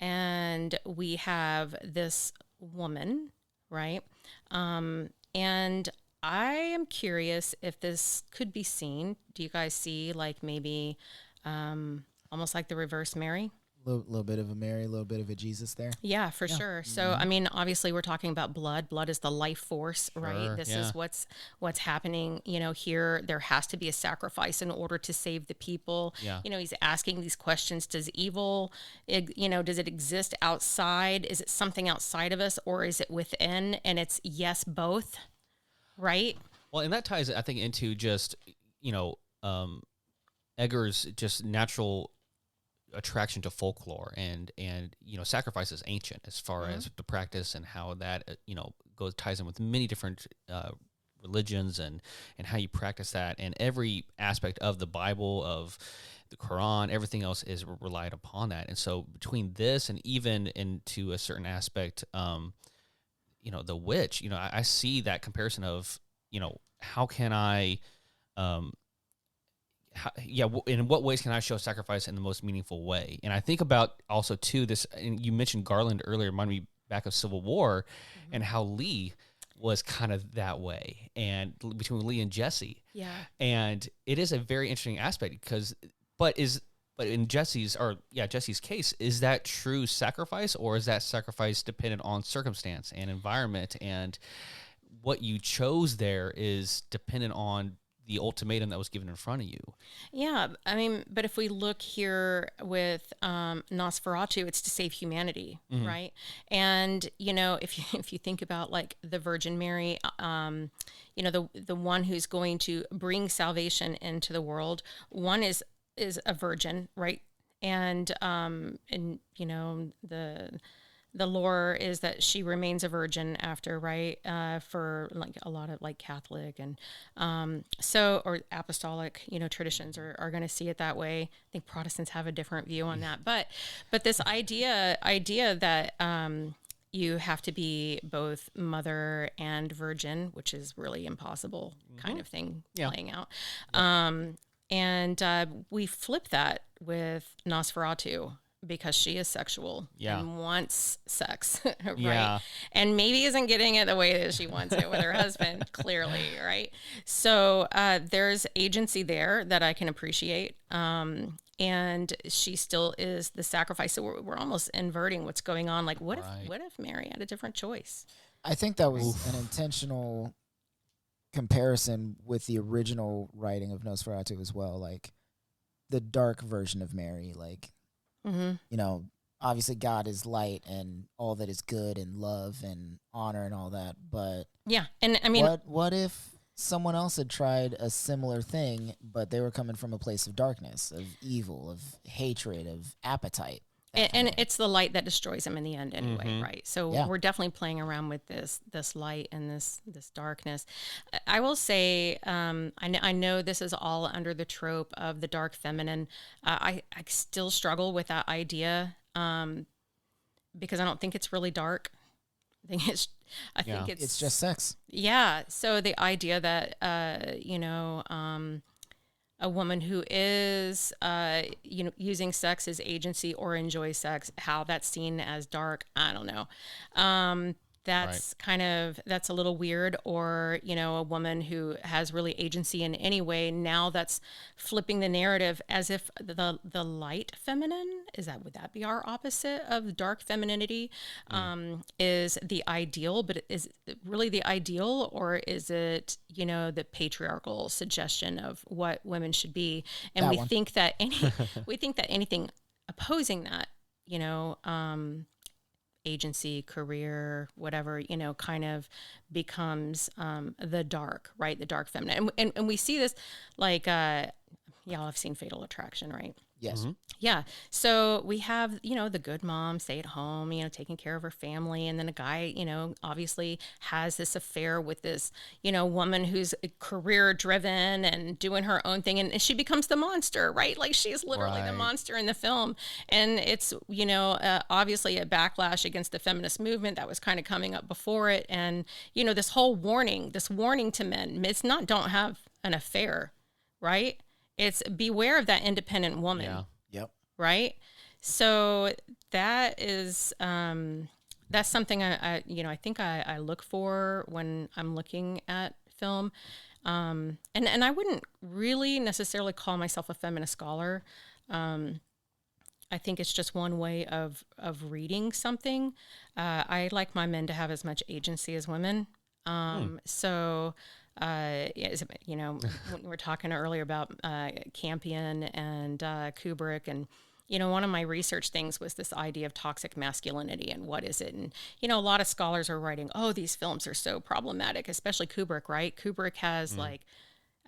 and we have this woman, right? And I am curious if this could be seen. Do you guys see like maybe almost like the reverse Mary? A little bit of a Mary, a little bit of a Jesus there. Yeah, for sure. So, I mean, obviously we're talking about blood. Blood is the life force, right? This is what's happening, here. There has to be a sacrifice in order to save the people. Yeah. He's asking these questions. Does evil, does it exist outside? Is it something outside of us, or is it within? And it's yes, both, right? Well, and that ties, I think, into just, Egger's just natural attraction to folklore and sacrifice is ancient as far as the practice and how that ties in with many different religions and how you practice that, and every aspect of the Bible, of the Quran, everything else is relied upon that. And so between this and even into a certain aspect, the witch, I see that comparison of how can I in what ways can I show sacrifice in the most meaningful way? And I think about also too this, and you mentioned Garland earlier, reminded me back of Civil War, and how Lee was kind of that way, and between Lee and Jesse. Yeah. And it is a very interesting aspect but in Jesse's case, is that true sacrifice, or is that sacrifice dependent on circumstance and environment, and what you chose there is dependent on the ultimatum that was given in front of you? Yeah, I mean, but if we look here with Nosferatu, it's to save humanity, right? And if you think about like the Virgin Mary, the one who's going to bring salvation into the world, one is a virgin, right? And the lore is that she remains a virgin after, right? For like a lot of like Catholic and or apostolic, traditions are going to see it that way. I think Protestants have a different view on that, but this idea that you have to be both mother and virgin, which is really impossible kind of thing playing out. And we flip that with Nosferatu, because she is sexual and wants sex, right? Yeah. And maybe isn't getting it the way that she wants it with her husband, clearly, right? So there's agency there that I can appreciate. And she still is the sacrifice. So we're almost inverting what's going on. Like, what if Mary had a different choice? I think that was an intentional comparison with the original writing of Nosferatu as well. Like, the dark version of Mary. Like, you know, obviously God is light and all that is good and love and honor and all that. But yeah, and I mean, what if someone else had tried a similar thing, but they were coming from a place of darkness, of evil, of hatred, of appetite? And it's the light that destroys him in the end anyway, right? So we're definitely playing around with this light and this darkness. I will say, I know this is all under the trope of the dark feminine. I still struggle with that idea because I don't think it's really dark. I think it's just sex. Yeah. So the idea that a woman who is, using sex as agency or enjoys sex, how that's seen as dark, I don't know. That's that's a little weird. Or, a woman who has really agency in any way. Now that's flipping the narrative as if the light feminine, would that be our opposite of dark femininity, is the ideal, but is it really the ideal, or is it, the patriarchal suggestion of what women should be? And we think that anything opposing that, agency, career, whatever, kind of becomes the dark, right? The dark feminine. And we see this like, y'all have seen Fatal Attraction, right? Yes. Mm-hmm. Yeah. So we have, the good mom, stay at home, taking care of her family. And then a guy, obviously has this affair with this, woman who's career driven and doing her own thing. And she becomes the monster, right? Like she's literally the monster in the film. And it's, obviously a backlash against the feminist movement that was kind of coming up before it. And, this whole warning to men, it's not don't have an affair, right? It's beware of that independent woman. Yeah. Yep. Right. So that is, that's something I think I look for when I'm looking at film. And I wouldn't really necessarily call myself a feminist scholar. I think it's just one way of reading something. I like my men to have as much agency as women. So, when we were talking earlier about Campion and Kubrick, and one of my research things was this idea of toxic masculinity and what is it. And a lot of scholars are writing, oh, these films are so problematic, especially Kubrick, right? Kubrick has like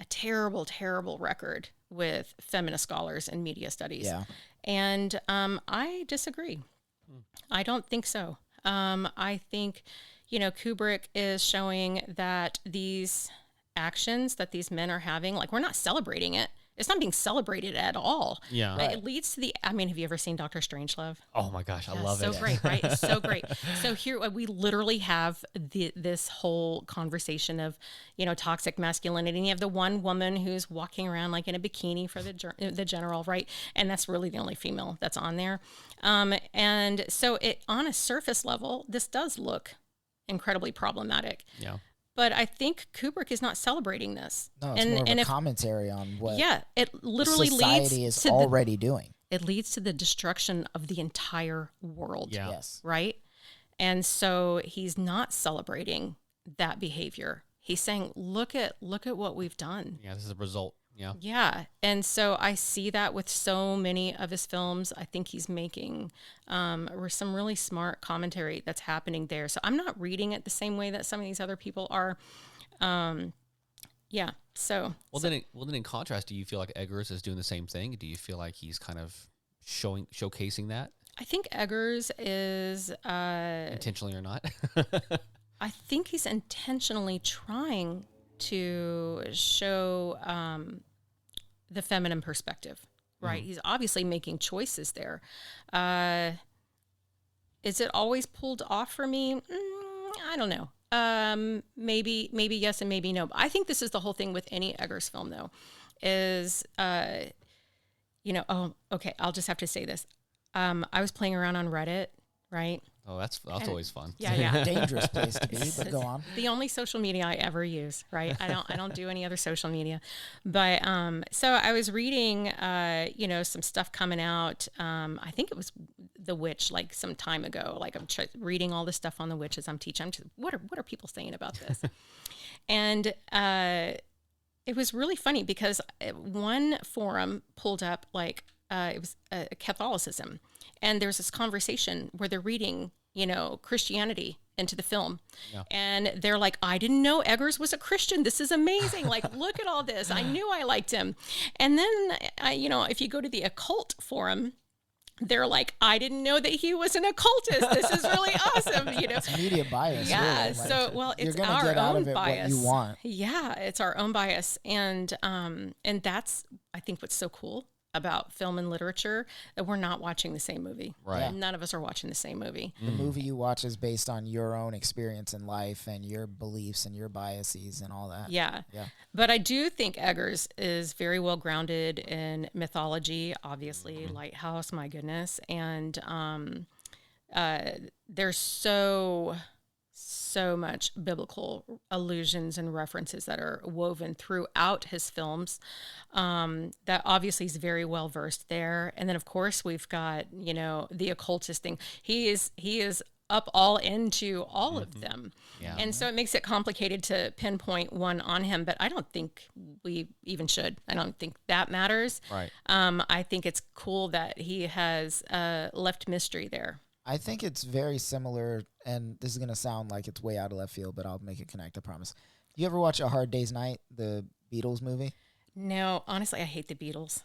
a terrible record with feminist scholars and media studies. Yeah. And I disagree. I don't think so. I think Kubrick is showing that these actions that these men are having, like, we're not celebrating it. It's not being celebrated at all. Yeah. Right? It leads to have you ever seen Dr. Strangelove? Oh my gosh, I love it. So great, right? It's so great. So here we literally have this whole conversation of, toxic masculinity. And you have the one woman who's walking around like in a bikini for the general, right? And that's really the only female that's on there. And so on a surface level, this does look incredibly problematic. Yeah. But I think Kubrick is not celebrating this. No, it's more of a commentary on what it literally society is already doing. It leads to the destruction of the entire world. Yeah. Yes. Right? And so he's not celebrating that behavior. He's saying, look at what we've done. Yeah, this is a result. Yeah. Yeah. And so I see that with so many of his films. I think he's making some really smart commentary that's happening there. So I'm not reading it the same way that some of these other people are. Yeah. So. Then in contrast, do you feel like Eggers is doing the same thing? Do you feel like he's kind of showcasing that? I think Eggers is intentionally or not. I think he's intentionally trying to show the feminine perspective, right? He's obviously making choices there. Is it always pulled off for me? I don't know. Maybe yes and maybe no. But I think this is the whole thing with any Eggers film, though, is, oh, okay, I'll just have to say this. I was playing around on Reddit, right? Oh, that's always fun. Yeah. Dangerous place to be, but go on. The only social media I ever use, right? I don't do any other social media. But so I was reading some stuff coming out. I think it was The Witch, like some time ago. Like I'm reading all this stuff on The Witch as I'm teaching. What are people saying about this? And It was really funny because one forum pulled up like it was Catholicism, and there's this conversation where they're reading, Christianity into the film, and they're like, "I didn't know Eggers was a Christian. This is amazing! Like, look at all this. I knew I liked him." And then, if you go to the occult forum, they're like, "I didn't know that he was an occultist. This is really awesome." It's media bias. Yeah. Really. So, you're it's gonna our get out own of it bias. what you want. Yeah, it's our own bias, and that's, I think, what's so cool about film and literature, that we're not watching the same movie. Right. Yeah. None of us are watching the same movie. The movie you watch is based on your own experience in life and your beliefs and your biases and all that. Yeah. Yeah. But I do think Eggers is very well grounded in mythology, obviously, Lighthouse, my goodness. And there's so much biblical allusions and references that are woven throughout his films, that obviously he's very well versed there. And then of course we've got, the occultist thing. He is up all into all of them. Yeah. And so it makes it complicated to pinpoint one on him, but I don't think we even should. I don't think that matters. Right. Mm-hmm. I think it's cool that he has left mystery there. I think it's very similar, and this is going to sound like it's way out of left field, but I'll make it connect, I promise. You ever watch A Hard Day's Night, the Beatles movie? No, honestly, I hate the Beatles.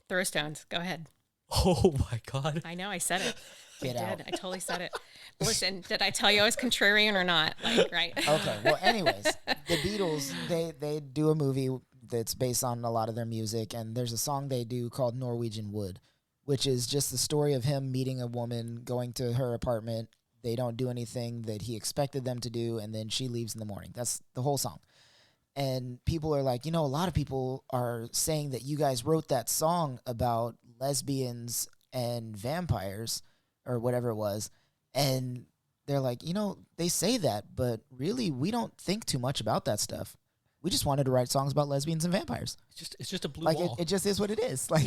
Throw stones. Go ahead. Oh my God. I know, I said it. Get I out. did. I totally said it. Listen, did I tell you I was contrarian or not? Like, right. Okay, well, anyways, the Beatles, they do a movie that's based on a lot of their music, and there's a song they do called Norwegian Wood, which is just the story of him meeting a woman, going to her apartment. They don't do anything that he expected them to do, and then she leaves in the morning. That's the whole song. And people are like, a lot of people are saying that you guys wrote that song about lesbians and vampires or whatever it was. And they're like, they say that, but really we don't think too much about that stuff. We just wanted to write songs about lesbians and vampires. It's just a blue Like wall. it just is what it is. Like,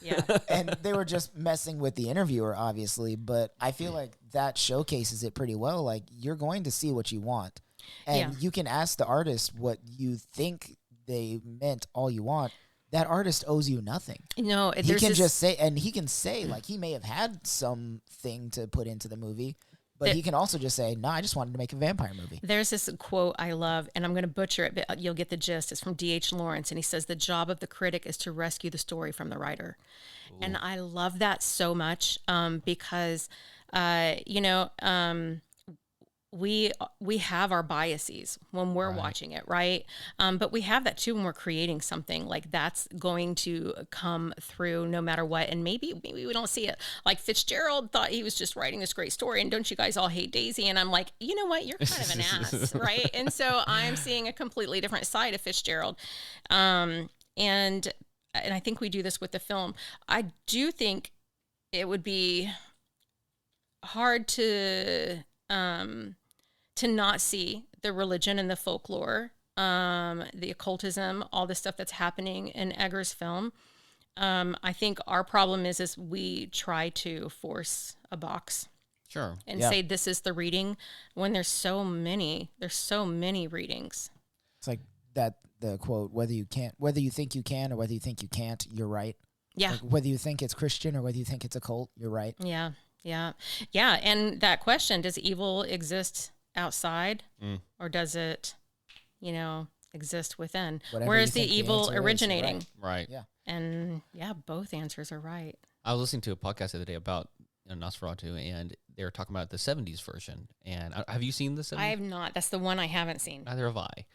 Yeah. and they were just messing with the interviewer, obviously, but I feel like that showcases it pretty well. Like, you're going to see what you want, and you can ask the artist what you think they meant all you want. That artist owes you nothing. No, He can just say, and he can say, like, he may have had something to put into the movie, but he can also just say, no, I just wanted to make a vampire movie. There's this quote I love, and I'm going to butcher it, but you'll get the gist. It's from D.H. Lawrence, and he says, "The job of the critic is to rescue the story from the writer." Ooh. And I love that so much, because, we have our biases when we're watching it, right? But we have that too when we're creating something. Like, that's going to come through no matter what. And maybe we don't see it. Like, Fitzgerald thought he was just writing this great story, and don't you guys all hate Daisy? And I'm like, you know what? You're kind of an ass, right? And so I'm seeing a completely different side of Fitzgerald. And I think we do this with the film. I do think it would be hard to not see the religion and the folklore, the occultism, all the stuff that's happening in Eggers' film. I think our problem is we try to force a box. Sure. And say this is the reading when there's so many readings. It's like the quote, whether you think you can or whether you think you can't, you're right. Yeah. Like, whether you think it's Christian or whether you think it's occult, you're right. Yeah. Yeah. Yeah. And that question, does evil exist outside or does it, exist within? Whatever Where is the you think the evil answer is, originating? Right. Yeah. And both answers are right. I was listening to a podcast the other day about Nosferatu, and they were talking about the 70s version. And have you seen the 70s? I have not. That's the one I haven't seen. Neither have I.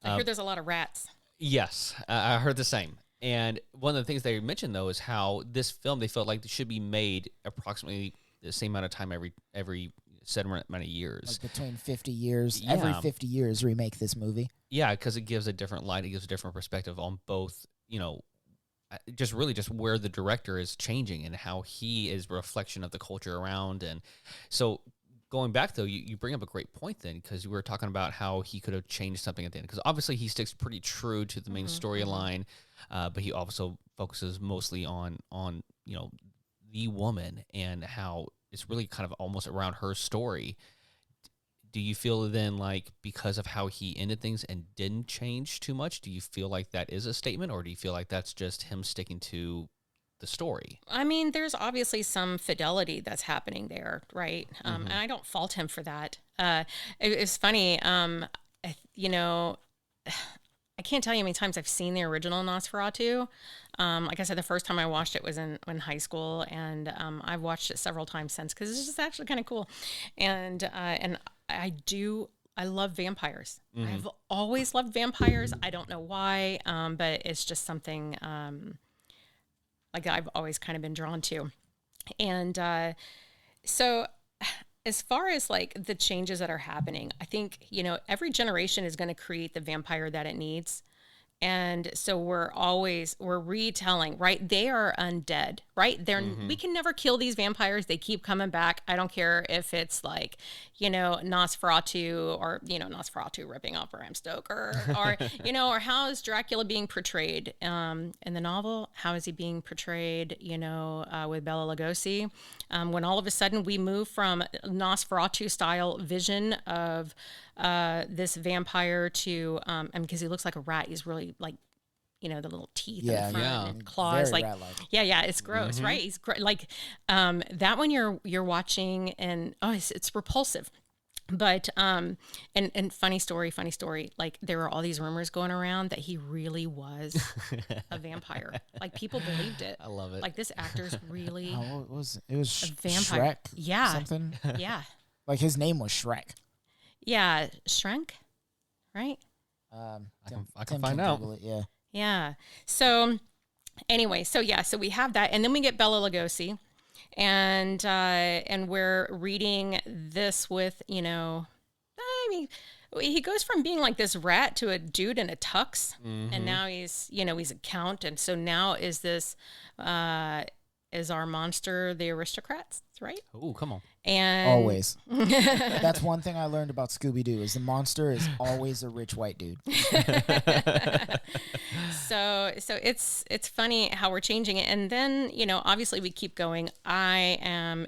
I hear there's a lot of rats. Yes, I heard the same. And one of the things they mentioned, though, is how this film, they felt like it should be made approximately the same amount of time every set amount of years. Like between 50 years. Yeah. Every 50 years remake this movie. Yeah, because it gives a different light. It gives a different perspective on both, just where the director is changing and how he is a reflection of the culture around. And so going back, though, you bring up a great point then, because we were talking about how he could have changed something at the end. Because obviously he sticks pretty true to the main storyline, but he also focuses mostly on the woman and how it's really kind of almost around her story. do you feel then like because of how he ended things and didn't change too much, do you feel like that is a statement, or do you feel like that's just him sticking to the story? I mean, there's obviously some fidelity that's happening there, right? And I don't fault him for that. It's funny, you know, I can't tell you how many times I've seen the original Nosferatu. Like I said, the first time I watched it was in high school, and I've watched it several times since because it's just actually kind of cool. And I love vampires. I've always loved vampires. I don't know why, but it's just something like I've always kind of been drawn to. And so as far as like the changes that are happening, I think, you know, every generation is going to create the vampire that it needs. And so we're retelling, right? They are undead, right? We can never kill these vampires. They keep coming back. I don't care if it's like, you know, Nosferatu or, you know, Nosferatu ripping off Bram Stoker or, you know, or how is Dracula being portrayed in the novel? How is he being portrayed, you know, with Bela Lugosi? When all of a sudden we move from Nosferatu style vision of this vampire to, because he looks like a rat. He's really like, you know, the little teeth in the front and claws. Very like, rat-like. yeah, it's gross, right? He's like, that one you're watching and, it's repulsive. But, and funny story, like there were all these rumors going around that he really was a vampire. Like people believed it. I love it. Like this actor's really What was it? It was a vampire. Shrek. Yeah. Something. Yeah. Like his name was Shrek. Yeah. Shrek, right? I Tim can find out. Google it, yeah. Yeah. So anyway, so we have that, and then we get Bela Lugosi, and we're reading this with, you know, I mean, he goes from being like this rat to a dude in a tux, and now he's, you know, he's a count, and so now is this is our monster the aristocrats, right? Oh, come on. And Always. That's one thing I learned about Scooby-Doo is the monster is always a rich white dude. So it's funny how we're changing it. And then, you know, obviously we keep going. I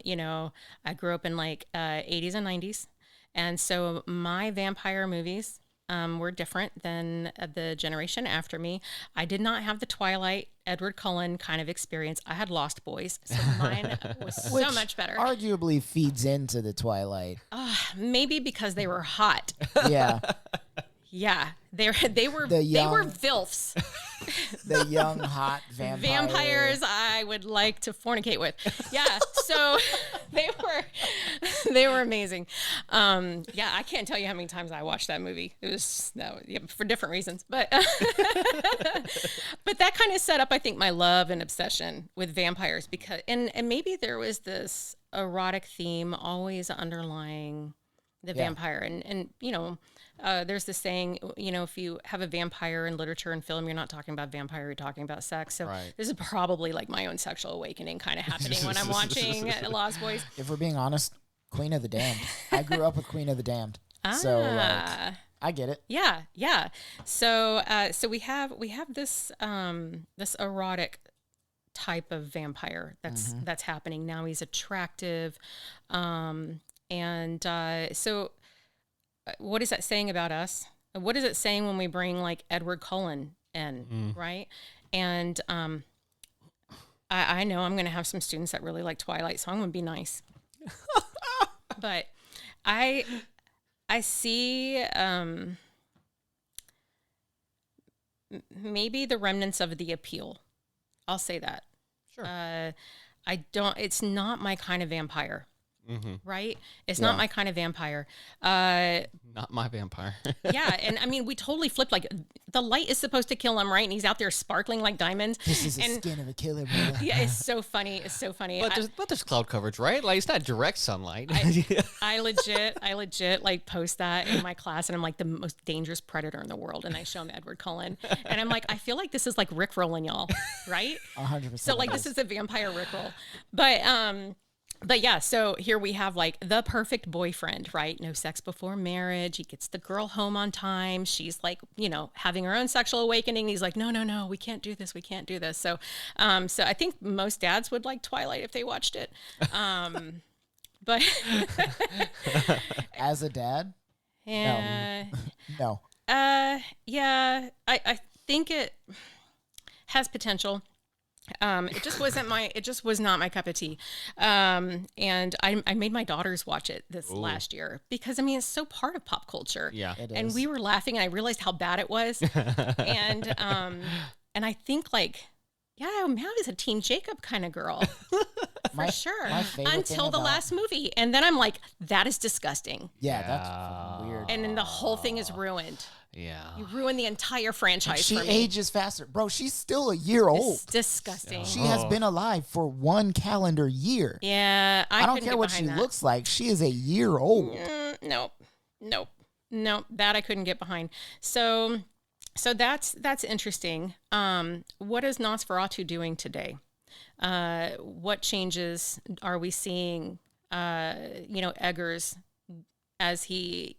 grew up in like 80s and 90s. And so my vampire movies were different than the generation after me. I did not have the Twilight, Edward Cullen kind of experience. I had Lost Boys, so mine was so much better. Arguably feeds into the Twilight. Maybe because they were hot. Yeah. Yeah, they were VILFs. The young hot Vampires I would like to fornicate with. Yeah, so they were amazing. Yeah, I can't tell you how many times I watched that movie. It was for different reasons, but but that kind of set up, I think, my love and obsession with vampires because and maybe there was this erotic theme always underlying the vampire and you know. There's this saying, you know, if you have a vampire in literature and film, you're not talking about vampire, you're talking about sex. So this is probably like my own sexual awakening kind of happening when I'm watching Lost Boys. If we're being honest, Queen of the Damned. I grew up with Queen of the Damned. So I get it. Yeah. So we have this this erotic type of vampire that's happening now. He's attractive, so. What is that saying about us? What is it saying when we bring like Edward Cullen in, right? And I know I'm going to have some students that really like Twilight, so I'm going to be nice. But I see maybe the remnants of the appeal. I'll say that. Sure. It's not my kind of vampire. Right? It's not my kind of vampire. Not my vampire. Yeah. And I mean, we totally flipped. Like the light is supposed to kill him, right? And he's out there sparkling like diamonds. This is the skin of a killer, brother. Yeah, it's so funny. But there's cloud coverage, right? Like it's not direct sunlight. I legit like post that in my class, and I'm like the most dangerous predator in the world, and I show him Edward Cullen, and I'm like, I feel like this is like Rickrolling y'all, right? 100%. So like this is a vampire Rickroll, But yeah, so here we have like the perfect boyfriend, right? No sex before marriage. He gets the girl home on time. She's like, you know, having her own sexual awakening. He's like, no, we can't do this. So I think most dads would like Twilight if they watched it. But As a dad, yeah, no. yeah, I think it has potential. It just was not my cup of tea. And I made my daughters watch it this last year because I mean, it's so part of pop culture. Yeah. It And is. we were laughing and I realized how bad it was. and I think like, yeah, I was a Team Jacob kind of girl. For sure. My favorite Until thing the about- last movie. And then I'm like, that is disgusting. Yeah, that's fucking weird. And then the whole thing is ruined. Yeah. You ruined the entire franchise She for me. ages faster. Bro, she's still a year old. It's disgusting. She has been alive for 1 calendar year. Yeah, I don't couldn't care get what she behind that. looks like. She is a year old. Nope. That I couldn't get behind. So that's interesting. What is Nosferatu doing today? What changes are we seeing? Eggers as he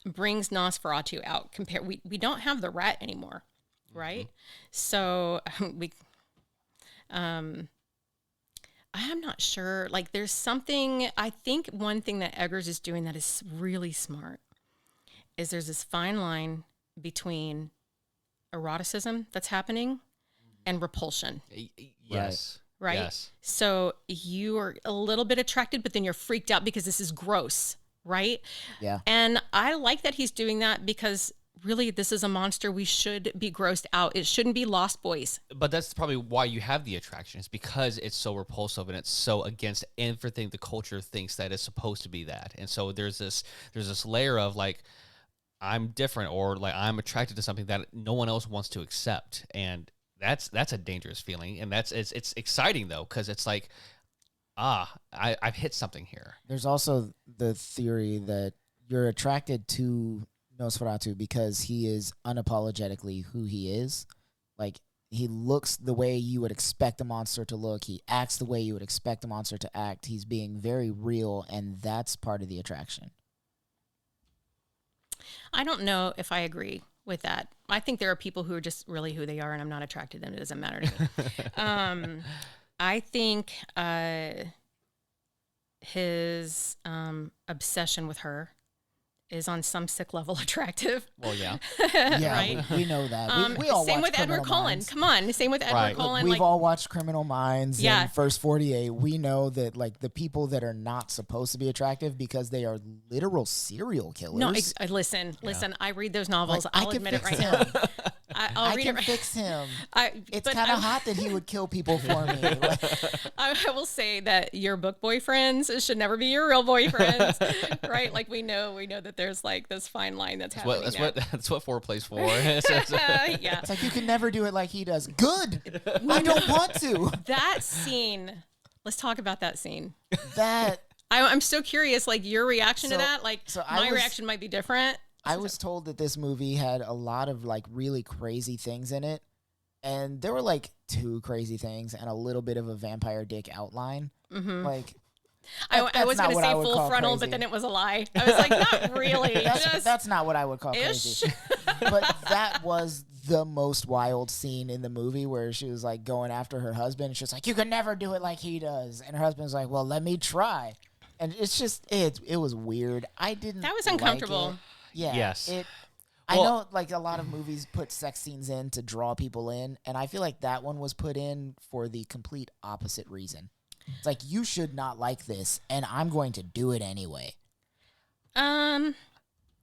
brings Nosferatu out. We don't have the rat anymore, right? So I'm not sure. Like, there's something, I think one thing that Eggers is doing that is really smart is there's this fine line between eroticism that's happening and repulsion, Yes. right? Yes. So you are a little bit attracted, but then you're freaked out because this is gross, right? Yeah. And I like that he's doing that because really this is a monster. We should be grossed out. It shouldn't be Lost Boys. But that's probably why you have the attraction. It's because it's so repulsive and it's so against everything the culture thinks that it's supposed to be that. And so there's this layer of like, I'm different, or like I'm attracted to something that no one else wants to accept. And that's a dangerous feeling. And it's exciting though, because it's like, I've hit something here. There's also the theory that you're attracted to Nosferatu because he is unapologetically who he is. Like, he looks the way you would expect a monster to look. He acts the way you would expect a monster to act. He's being very real, and that's part of the attraction. I don't know if I agree with that. I think there are people who are just really who they are, and I'm not attracted to them. It doesn't matter to me. I think his obsession with her is on some sick level attractive. Well, yeah. Yeah, Right? we know that. We all same watch with Edward Criminal Cullen. Minds. Come on, same with Edward Right. Cullen. We've like, all watched Criminal Minds Yeah. and First 48. We know that, like, the people that are not supposed to be attractive because they are literal serial killers. no, listen. I read those novels. Like, I I'll can admit it fix right him. now. I'll I read can it. fix him. It's but kind of I- hot that he would kill people for me. Like, I will say that your book boyfriends should never be your real boyfriends, right? Like we know that there's like this fine line that's happening. That's what foreplay's for. Yeah. it's like, you can never do it like he does. Good. I don't want to. That scene. Let's talk about that scene. That I'm so curious, like your reaction to So- that. Like so I my was- reaction might be different. I was told that this movie had a lot of, like, really crazy things in it. And there were, like, 2 crazy things and a little bit of a vampire dick outline. Mm-hmm. Like, I that's was not going to what I say would full call frontal, crazy. but then it was a lie. I was like, not really. that's not what I would call ish. crazy. But that was the most wild scene in the movie, where she was, like, going after her husband. She was like, you could never do it like he does. And her husband's like, well, let me try. And it's just, it was weird. I didn't That was like uncomfortable. it. Yeah. Yes. I Well- know, like, a lot of movies put sex scenes in to draw people in, and I feel like that one was put in for the complete opposite reason. It's like, you should not like this, and I'm going to do it anyway.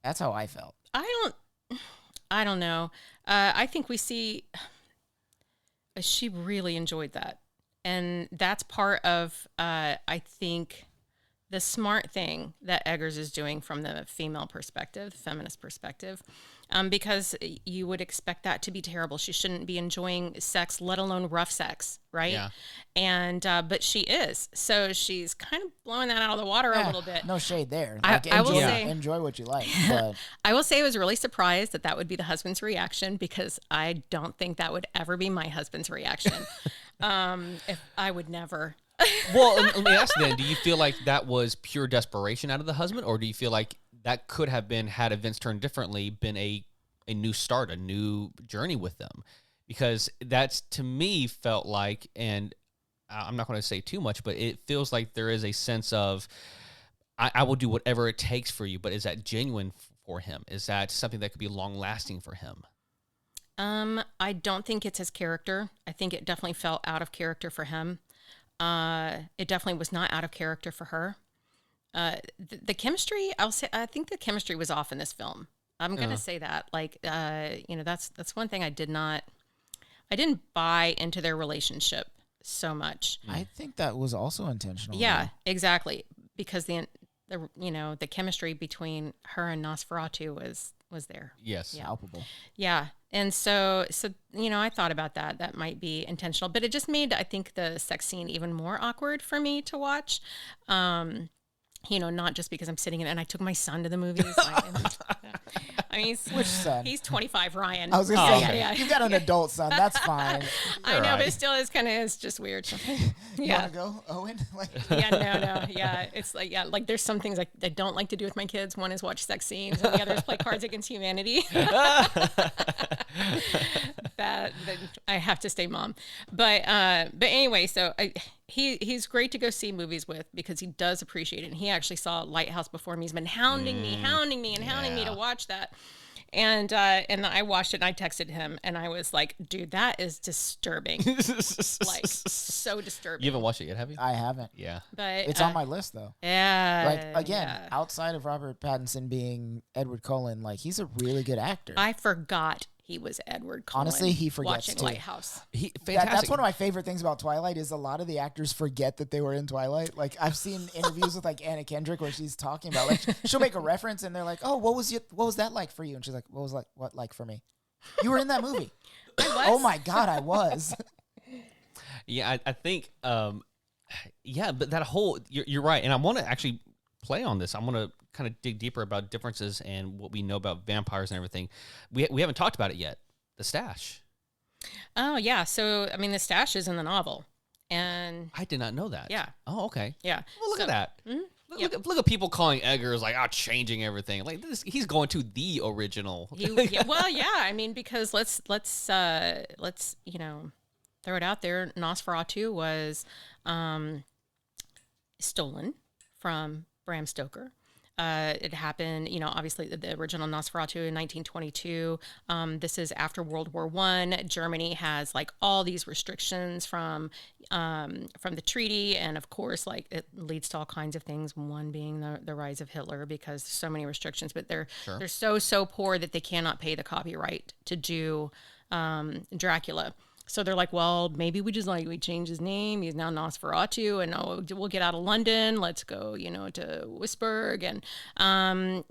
That's how I felt. I don't know. I think we see she really enjoyed that. And that's part of, I think, the smart thing that Eggers is doing from the female perspective, the feminist perspective, because you would expect that to be terrible. She shouldn't be enjoying sex, let alone rough sex, right? Yeah. And but she is, so she's kind of blowing that out of the water a little bit. No shade there. I- Like, I will enjoy, say- enjoy what you like. But I will say I was really surprised that would be the husband's reaction, because I don't think that would ever be my husband's reaction. If I would never. Well, let me ask then, do you feel like that was pure desperation out of the husband, or do you feel like that could have been, had events turned differently, been a new start, a new journey with them? Because that's, to me, felt like, and I'm not going to say too much, but it feels like there is a sense of, I will do whatever it takes for you. But is that genuine for him? Is that something that could be long lasting for him? I don't think it's his character. I think it definitely felt out of character for him. It definitely was not out of character for her. The chemistry, I think the chemistry was off in this film. I'm going to say that. Like, that's one thing I didn't buy into their relationship so much. I think that was also intentional. Yeah, though. exactly. Because the chemistry between her and Nosferatu was there. Yes. Yeah. Palpable. Yeah. And so, I thought about that. That might be intentional, but it just made, I think, the sex scene even more awkward for me to watch. Not just because I'm sitting in it, and I took my son to the movies. I mean, Which son? He's 25, Ryan. I was going to say, yeah. you've got an adult son. That's fine. I know, but it still is it's just weird. You want to go, Owen? No. Yeah. It's like there's some things I don't like to do with my kids. One is watch sex scenes, and the other is play Cards Against Humanity. that I have to stay mom. But anyway, so he's great to go see movies with because he does appreciate it. And he actually saw Lighthouse before me. He's been hounding me to watch that. And I watched it and I texted him and I was like, dude, that is disturbing. Like so disturbing. You haven't watched it yet, have you? I haven't. Yeah. But It's on my list, though. Yeah. Like, again, outside of Robert Pattinson being Edward Cullen, like, he's a really good actor. I forgot he was Edward Cullen. Honestly, he forgets, watching too. Lighthouse. Fantastic. That's one of my favorite things about Twilight is a lot of the actors forget that they were in Twilight. Like, I've seen interviews with, like, Anna Kendrick where she's talking about, like, she'll make a reference and they're like, oh, what was that like for you? And she's like, what like for me? You were in that movie. I was. Oh, my God, I was. Yeah, I think, but that whole, you're right. And I want to actually play on this. I want to kind of dig deeper about differences and what we know about vampires and everything. We haven't talked about it yet. The stash. Oh, yeah. So, I mean, the stash is in the novel. And I did not know that. Yeah. Oh, okay. Yeah. Well, look at that. Mm-hmm. Look at people calling Eggers like, changing everything. Like this, he's going to the original. Well, yeah. I mean, because let's throw it out there. Nosferatu was stolen from Bram Stoker. It happened, obviously the original Nosferatu in 1922. This is after World War I. Germany has like all these restrictions from the treaty. And of course, like it leads to all kinds of things. One being the rise of Hitler because there's so many restrictions, but they're so poor that they cannot pay the copyright to do Dracula. So they're like, well, maybe we change his name. He's now Nosferatu, and we'll get out of London. Let's go, to Wisburg, and and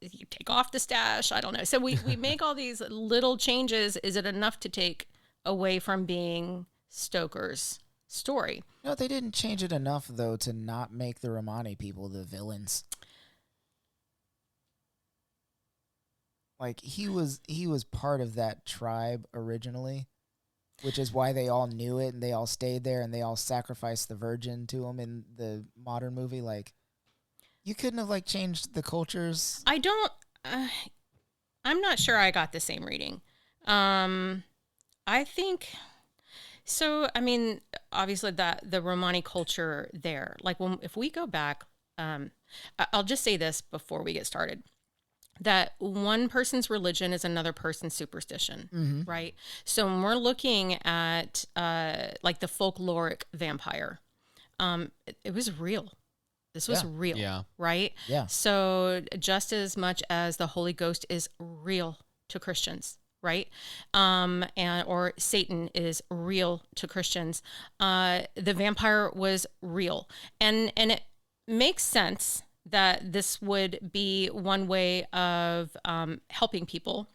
you take off the stash. I don't know. So we make all these little changes. Is it enough to take away from being Stoker's story? No, they didn't change it enough though to not make the Romani people the villains. Like he was part of that tribe originally, which is why they all knew it and they all stayed there and they all sacrificed the virgin to him in the modern movie. Like, you couldn't have like changed the cultures. I'm not sure I got the same reading. I think so. I mean, obviously the Romani culture there, like if we go back, I'll just say this before we get started. That one person's religion is another person's superstition, right? So when we're looking at like the folkloric vampire, it was real. This was real, right? Yeah. So just as much as the Holy Ghost is real to Christians, right? Or Satan is real to Christians. The vampire was real, and it makes sense that this would be one way of helping people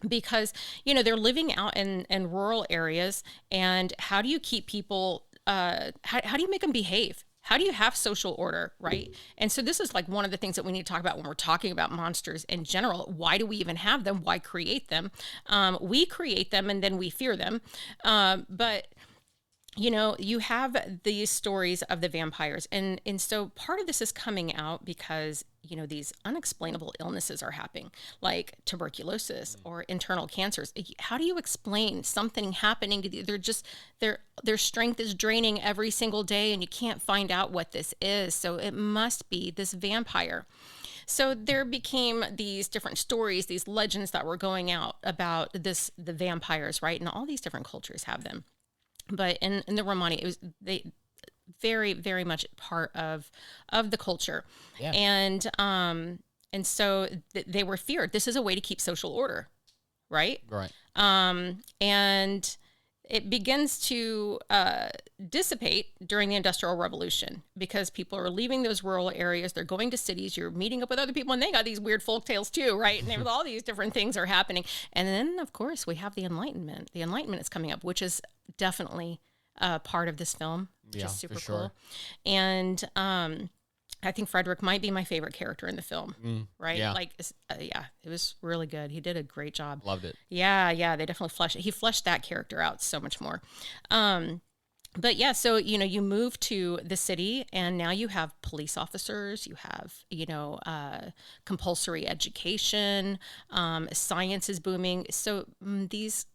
because, they're living out in rural areas. And how do you keep people, how do you make them behave? How do you have social order, right? And so this is like one of the things that we need to talk about when we're talking about monsters in general. Why do we even have them? Why create them? We create them and then we fear them. But you have these stories of the vampires, and so part of this is coming out because these unexplainable illnesses are happening, like tuberculosis or internal cancers. How do you explain something happening to they're just their strength is draining every single day, and you can't find out what this is? So it must be this vampire. So there became these different stories, these legends that were going out about the vampires, right? And all these different cultures have them. But in the Romani, it was very, very much part of the culture. Yeah. And so they were feared. This is a way to keep social order, right? Right. And it begins to dissipate during the Industrial Revolution because people are leaving those rural areas. They're going to cities. You're meeting up with other people, and they got these weird folk tales too, right? And all these different things are happening. And then, of course, we have the Enlightenment. The Enlightenment is coming up, which is definitely part of this film, which is super cool. And I think Frederick might be my favorite character in the film, right? Yeah. Like, it was really good. He did a great job. Loved it. Yeah, they definitely fleshed that character out so much more. But yeah, so, you move to the city, and now you have police officers, you have, compulsory education, science is booming. So these,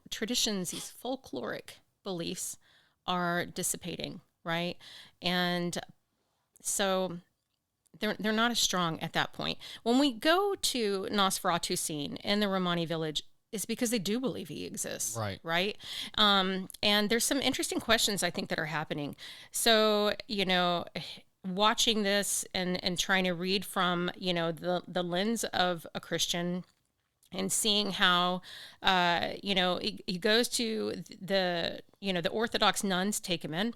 traditions, these folkloric beliefs are dissipating, right? And so they're not as strong at that point. When we go to Nosferatu scene in the Romani village, it's because they do believe he exists. Right. And there's some interesting questions I think that are happening. So, watching this and trying to read from, the lens of a Christian and seeing how, he goes to the Orthodox nuns take him in.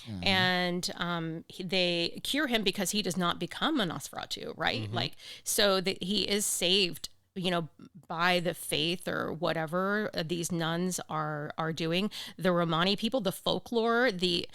Mm-hmm. And they cure him because he does not become a Nosferatu, right? Mm-hmm. Like, so that he is saved, by the faith or whatever these nuns are doing. The Romani people, the folklore, they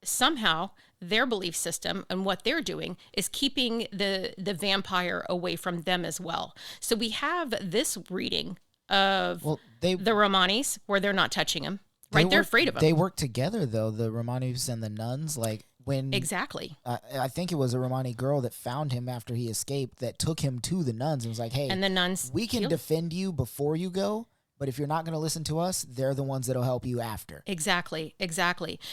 somehow their belief system and what they're doing is keeping the vampire away from them as well. So we have this reading of the Romanis where they're not touching him. Right, they're afraid of him. They work together, though, the Romanis and the nuns. Like when exactly, I think it was a Romani girl that found him after he escaped that took him to the nuns and was like, "Hey, and the nuns, we can defend you before you go, but if you're not going to listen to us, they're the ones that'll help you after." Exactly.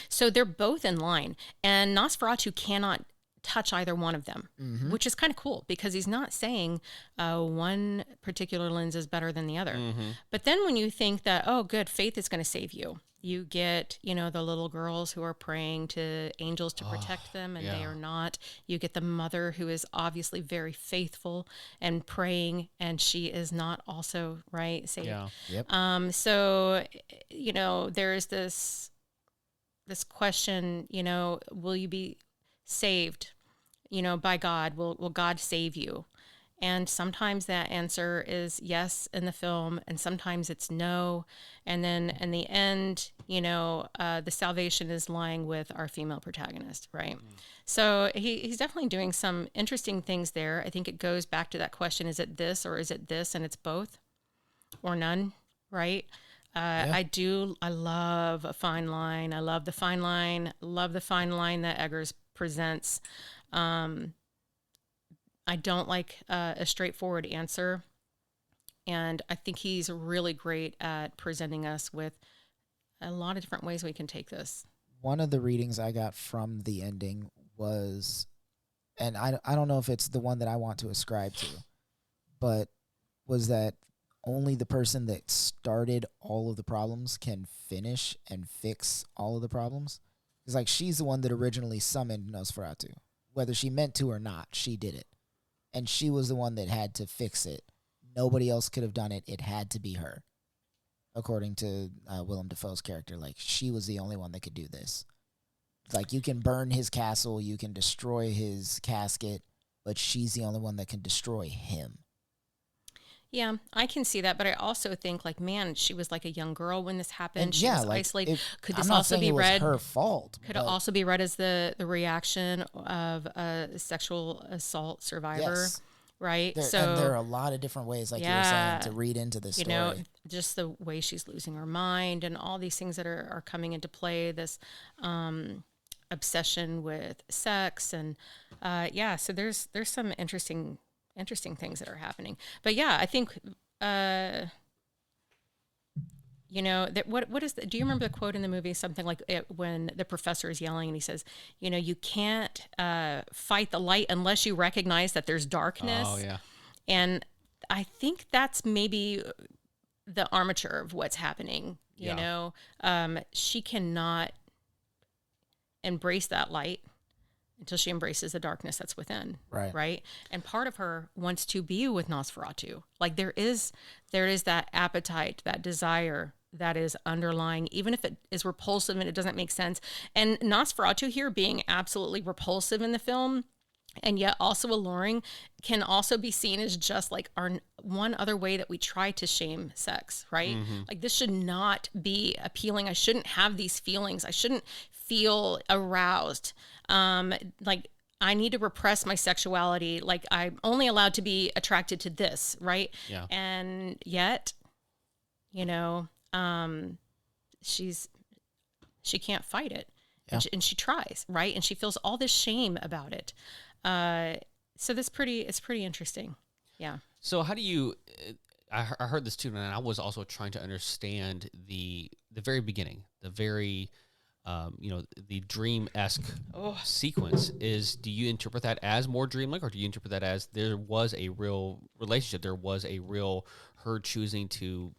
So they're both in line, and Nosferatu cannot touch either one of them, mm-hmm. which is kind of cool because he's not saying one particular lens is better than the other. Mm-hmm. But then when you think that, oh, good, faith is going to save you. You get, the little girls who are praying to angels to protect them, and they are not. You get the mother who is obviously very faithful and praying, and she is not also, right, saved. Yeah. Yep. So, there's this question, will you be saved, by God? Will God save you? And sometimes that answer is yes in the film, and sometimes it's no. And then in the end, the salvation is lying with our female protagonist, right? Mm. So he's definitely doing some interesting things there. I think it goes back to that question, is it this or is it this? And it's both or none, right? I love a fine line. I love the fine line. Love the fine line that Eggers presents. I don't like a straightforward answer. And I think he's really great at presenting us with a lot of different ways we can take this. One of the readings I got from the ending was, and I don't know if it's the one that I want to ascribe to, but was that only the person that started all of the problems can finish and fix all of the problems. It's like she's the one that originally summoned Nosferatu. Whether she meant to or not, she did it. And she was the one that had to fix it. Nobody else could have done it. It had to be her. According to Willem Dafoe's character, like, she was the only one that could do this. It's like, you can burn his castle, you can destroy his casket, but she's the only one that can destroy him. Yeah, I can see that, but I also think, like, man, she was like a young girl when this happened. And she was isolated. Could this also be read? Her fault. Could it also be read as the reaction of a sexual assault survivor? Yes. right? And there are a lot of different ways, like you were saying, to read into this story. You know, just the way she's losing her mind and all these things that are coming into play, this obsession with sex and so there's some interesting things that are happening. But yeah, I think you know, that what is do you remember the quote in the movie? Something like when the professor is yelling and he says, you know, you can't fight the light unless you recognize that there's darkness. Oh, yeah. And I think that's maybe the armature of what's happening. You know, she cannot embrace that light until she embraces the darkness that's within. Right. And part of her wants to be with Nosferatu. Like there is that appetite, that desire that is underlying, even if it is repulsive and it doesn't make sense. And Nosferatu here being absolutely repulsive in the film and yet also alluring can also be seen as just like our one other way that we try to shame sex, right? Like this should not be appealing. I shouldn't have these feelings. I shouldn't feel aroused. Like I need to repress my sexuality. Like I'm only allowed to be attracted to this, right? Yeah. And yet, you know, she can't fight it. Yeah. And she tries, right? And she feels all this shame about it. So it's pretty interesting. Yeah. So how do you, I heard this too, and I was also trying to understand the very beginning, the very, you know, the dream-esque sequence is, do you interpret that as more dreamlike, or do you interpret that as there was a real relationship? There was a real her choosing to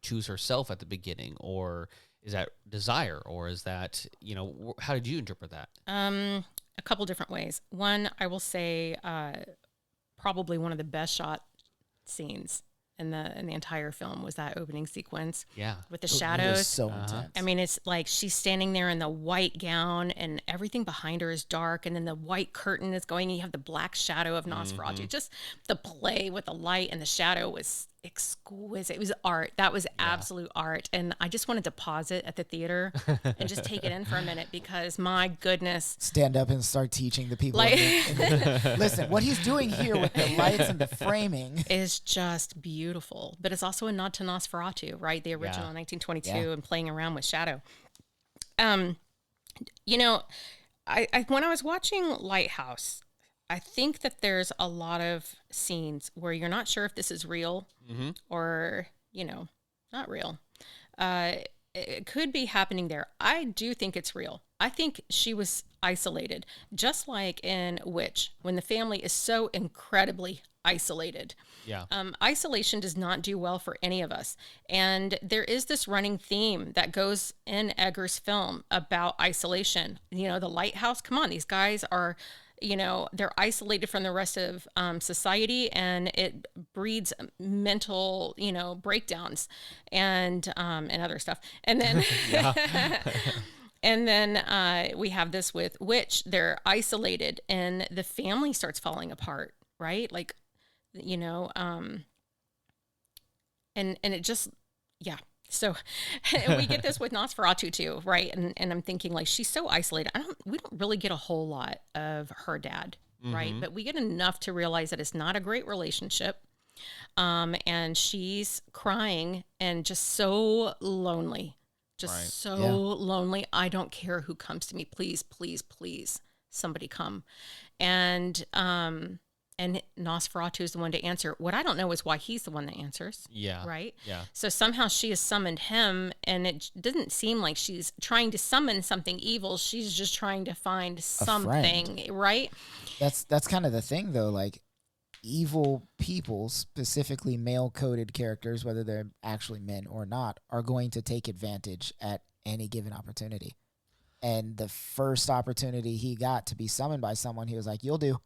choose herself at the beginning, or is that desire, or is that, you know, how did you interpret that? A couple different ways. One, I will say, probably one of the best shot scenes in the entire film was that opening sequence. Yeah. With the It shadows. was so intense. I mean, it's like she's standing there in the white gown and everything behind her is dark. And then the white curtain is going and you have the black shadow of Nosferatu. Just the play with the light and the shadow was exquisite. It was art. That was absolute art. And I just wanted to pause it at the theater and just take it in for a minute because my goodness. Stand up and start teaching the people. Listen, what he's doing here with the lights and the framing is just beautiful. But it's also a nod to Nosferatu, right? The original 1922 and playing around with shadow. You know, I when I was watching Lighthouse, I think that there's a lot of scenes where you're not sure if this is real or, you know, not real. It could be happening there. I do think it's real. I think she was isolated, just like in Witch, when the family is so incredibly isolated. Yeah. Isolation does not do well for any of us. And there is this running theme that goes in Egger's film about isolation. You know, the Lighthouse, come on, these guys are, you know, they're isolated from the rest of society, and it breeds mental, you know, breakdowns and other stuff. And then, and then we have this with Witch. They're isolated, and the family starts falling apart, right? Like, you know, and it just, So we get this with Nosferatu too, right? And I'm thinking like she's so isolated. We don't really get a whole lot of her dad, right? But we get enough to realize that it's not a great relationship. And she's crying and just so lonely. Lonely. I don't care who comes to me. Please, please, please, somebody come. And Nosferatu is the one to answer. What I don't know is why he's the one that answers. Yeah. Right? Yeah. So somehow she has summoned him, and it doesn't seem like she's trying to summon something evil. She's just trying to find something, right? That's kind of the thing, though. Like, evil people, specifically male-coded characters, whether they're actually men or not, are going to take advantage at any given opportunity. And the first opportunity he got to be summoned by someone, he was like, "You'll do."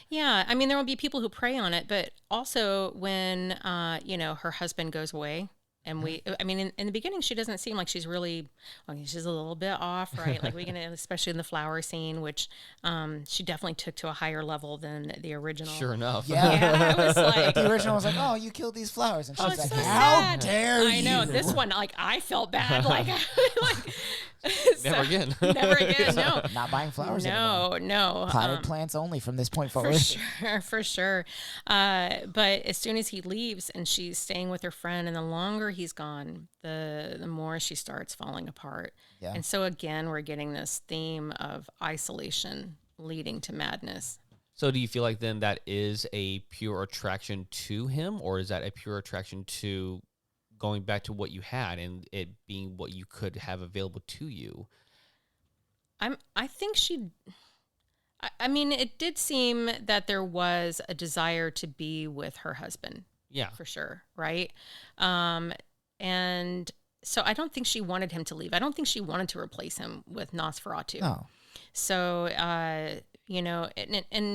Yeah, I mean, there will be people who prey on it, but also when, you know, her husband goes away, and I mean, in the beginning, she doesn't seem like she's really, she's a little bit off, right? Like especially in the flower scene, which she definitely took to a higher level than the original. Sure enough. Yeah. It was like, the original was like, "Oh, you killed these flowers," and she's like, so "How sad. dare you?" I know this one, like I felt bad, like Never again. Never again. No. Not buying flowers anymore. No. Potted plants only from this point forward. For sure. But as soon as he leaves and she's staying with her friend, and the longer he's gone, the more she starts falling apart. Yeah. And so again, we're getting this theme of isolation leading to madness. So do you feel like then that is a pure attraction to him, or is that a pure attraction to going back to what you had and it being what you could have available to you? I think I mean, it did seem that there was a desire to be with her husband. Yeah. For sure. Right. And so I don't think she wanted him to leave. I don't think she wanted to replace him with Nosferatu. No. So, and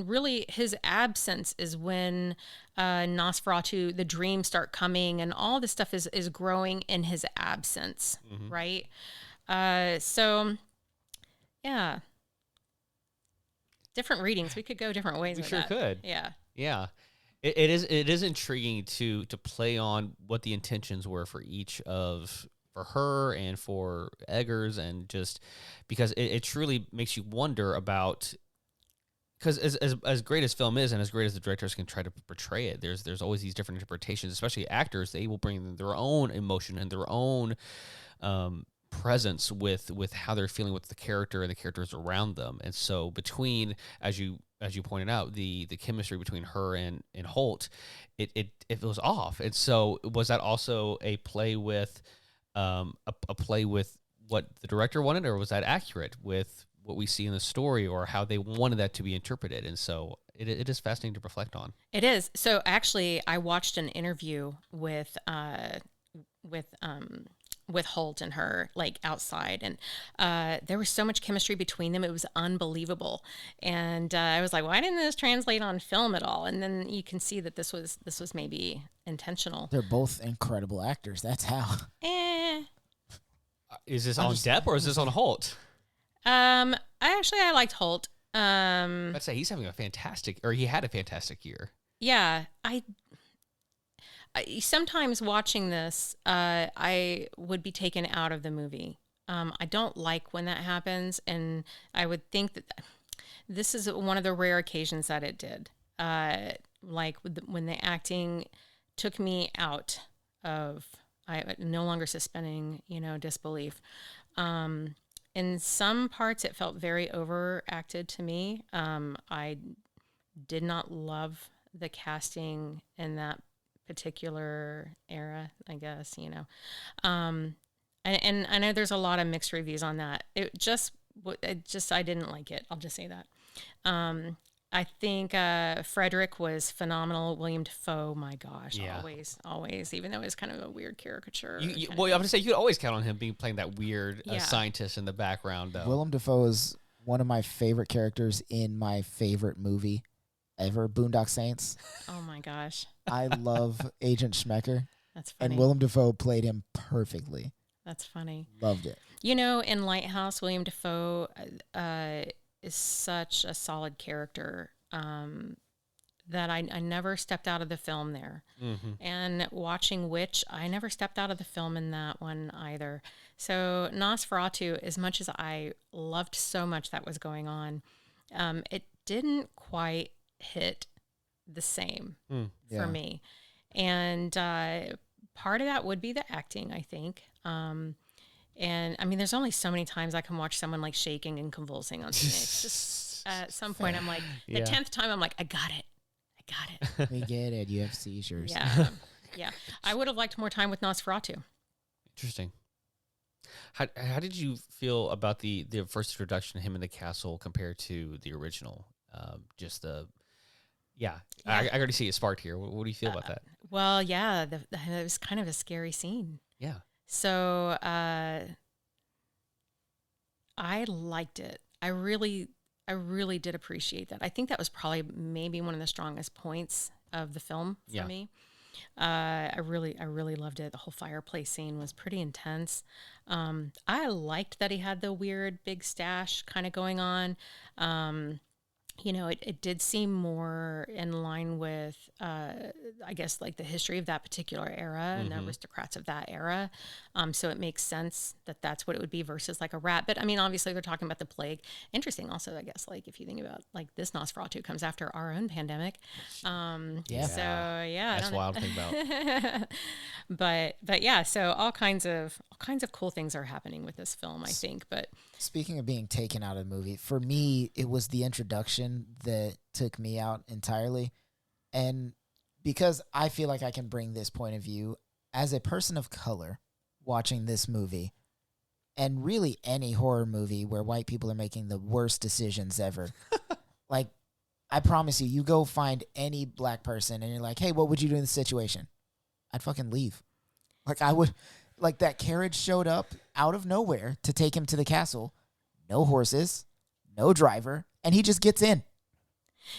really his absence is when Nosferatu, the dreams start coming and all this stuff is growing in his absence, right? So, yeah. Different readings. We could go different ways. We with sure that. could. Yeah. Yeah. It is intriguing to play on what the intentions were for each for her and for Eggers, and just because it truly makes you wonder about, because as great as film is and as great as the directors can try to portray it, there's always these different interpretations, especially actors. They will bring their own emotion and their own presence with how they're feeling with the character and the characters around them. And so between, as you pointed out, the chemistry between her and Holt, it was off. And so was that also a play with a play with what the director wanted, or was that accurate with what we see in the story or how they wanted that to be interpreted? And so it is fascinating to reflect on. It is. So actually, I watched an interview with Holt and her, like, outside, and there was so much chemistry between them. It was unbelievable. And I was like, why didn't this translate on film at all? And then you can see that this was maybe intentional. They're both incredible actors. That's how. Is this on Depp or is this on Holt? I liked Holt. I'd say he had a fantastic year. Yeah, I sometimes watching this, I would be taken out of the movie. I don't like when that happens, and I would think that this is one of the rare occasions that it did. Like when the acting took me out of, I no longer suspending, disbelief. In some parts, it felt very overacted to me. I did not love the casting in that particular era, I guess, and I know there's a lot of mixed reviews on that. I didn't like it. I'll just say that. I think Frederick was phenomenal. William Dafoe, my gosh, yeah. always, even though it was kind of a weird caricature. I'm gonna say you could always count on him playing that weird scientist in the background, though. Willem Dafoe is one of my favorite characters in my favorite movie ever, Boondock Saints. Oh my gosh. I love Agent Schmecker. That's funny. And Willem Dafoe played him perfectly. That's funny. Loved it. In Lighthouse, William Dafoe is such a solid character that I never stepped out of the film there. Mm-hmm. And watching Witch, I never stepped out of the film in that one either. So Nosferatu, as much as I loved so much that was going on, it didn't quite hit the same for me. And part of that would be the acting, I think. And I mean, there's only so many times I can watch someone like shaking and convulsing on screen. It's just at some point I'm like, the 10th time I'm like, I got it. We get it. You have seizures. Yeah. Yeah. I would have liked more time with Nosferatu. Interesting. How did you feel about the first introduction of him in the castle compared to the original? I already see it sparked here. What do you feel about that? Well, yeah, it was kind of a scary scene. Yeah. So I liked it. I really did appreciate that. I think that was probably maybe one of the strongest points of the film for me. I really loved it. The whole fireplace scene was pretty intense. I liked that he had the weird big stash kind of going on. it did seem more in line with, I guess, like the history of that particular era and the aristocrats of that era. So it makes sense that that's what it would be versus like a rat. But I mean, obviously they're talking about the plague. Interesting also, I guess, like if you think about like this Nosferatu comes after our own pandemic. Yeah. So yeah, That's wild to think about. but yeah, so all kinds of cool things are happening with this film, I think. But Speaking of being taken out of the movie, for me, it was the introduction that took me out entirely. And because I feel like I can bring this point of view as a person of color watching this movie, and really any horror movie where white people are making the worst decisions ever. Like, I promise you, you go find any black person and you're like, hey, what would you do in this situation? I'd fucking leave. Like, I would... Like, that carriage showed up out of nowhere to take him to the castle. No horses, no driver, and he just gets in.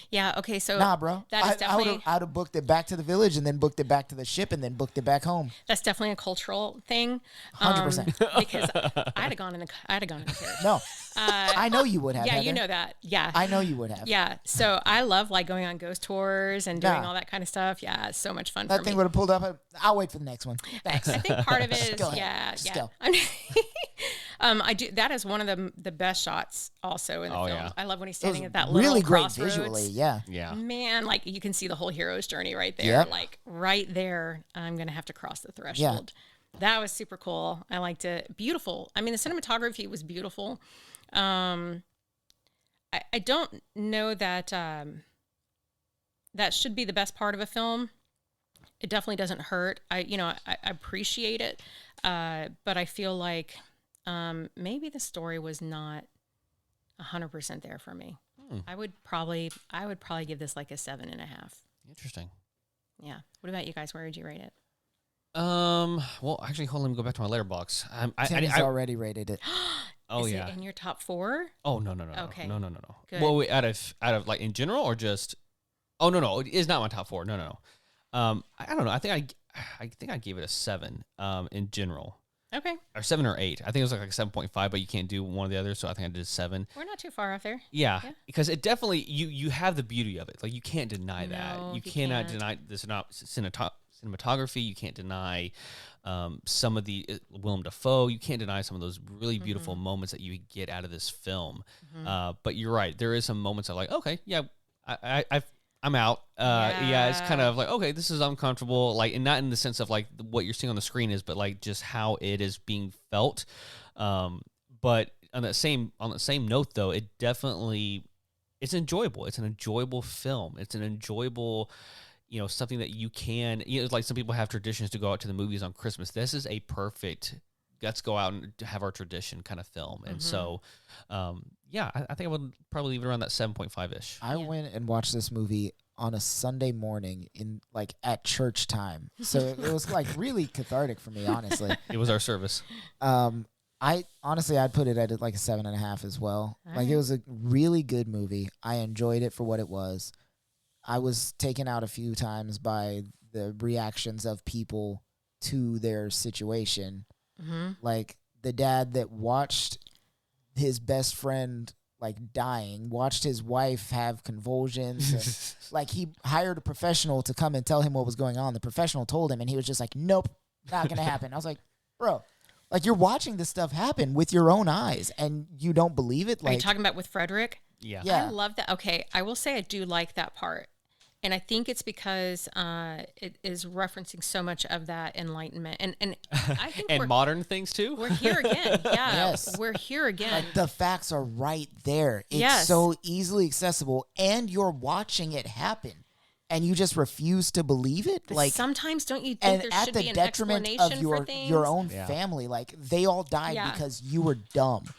yeah, okay, so Nah, bro. that is definitely I would have booked it back to the village and then booked it back to the ship and then booked it back home. that's definitely a cultural thing. 100%. Because I'd have gone in the carriage. No. I know you would have. Yeah, Heather. you know that. Yeah. I know you would have. Yeah, so I love like going on ghost tours and doing Nah. all that kind of stuff. Yeah, it's so much fun That for thing me. would have pulled up. I'll wait for the next one. Thanks. I think part of it is Go ahead. Just go. I do. That is one of the best shots also in the Oh, film. yeah. I love when he's It was standing at that little really great crossroads. visually. Yeah. Yeah. Man, like you can see the whole hero's journey right there. Yep. Like right there, I'm gonna have to cross the threshold. That was super cool. I liked it. Beautiful. I mean, the cinematography was beautiful. I don't know that that should be the best part of a film. It definitely doesn't hurt. I appreciate it, but I feel like maybe the story was not 100% there for me. I would probably give this like a 7.5. Interesting. Yeah. What about you guys? Where would you rate it? Well, actually, hold on. Let me go back to my letterbox. Timmy's already rated it. Oh Is yeah. it in your top 4? Oh no. Okay. No. Good. Well, wait, out of like in general or just? Oh no. It is not my top 4. No. I don't know. I think I gave it a 7. In general. Okay. Or 7 or 8. I think it was like 7.5, but you can't do one or the other, so I think I did 7. We're not too far off there. Yeah, because it definitely you have the beauty of it. Like you can't deny that. No, You you cannot can't. deny the cinematography. You can't deny some of the Willem Dafoe. You can't deny some of those really beautiful moments that you get out of this film. But you're right. There is some moments of like, okay, yeah, I'm out. Yeah, it's kind of like, okay, this is uncomfortable. Like, and not in the sense of like what you're seeing on the screen is, but like just how it is being felt. But on that same note, though, it's enjoyable. It's an enjoyable film. It's an enjoyable, something that you can, like some people have traditions to go out to the movies on Christmas. This is a perfect, let's go out and have our tradition kind of film. And so, I think I would probably leave it around that 7.5-ish. I went and watched this movie on a Sunday morning at church time. So it was like really cathartic for me, honestly. It was our service. I'd put it at like a 7.5 as well. Like it was a really good movie. I enjoyed it for what it was. I was taken out a few times by the reactions of people to their situation. Like the dad that watched his best friend like dying, watched his wife have convulsions. And, like he hired a professional to come and tell him what was going on. The professional told him and he was just like, nope, not going to happen. I was like, bro, like you're watching this stuff happen with your own eyes and you don't believe it. Are Like you talking about with Frederick? Yeah. Yeah. I love that. Okay, I will say I do like that part. And I think it's because it is referencing so much of that enlightenment. And I think And modern things too. we're here again. Yeah, Yes. we're here again. Like the facts are right there. It's Yes. so easily accessible and you're watching it happen and you just refuse to believe it. But Like sometimes don't you think and there at should the be an detriment explanation of for things? your own Yeah. family. Like they all died Yeah. because you were dumb.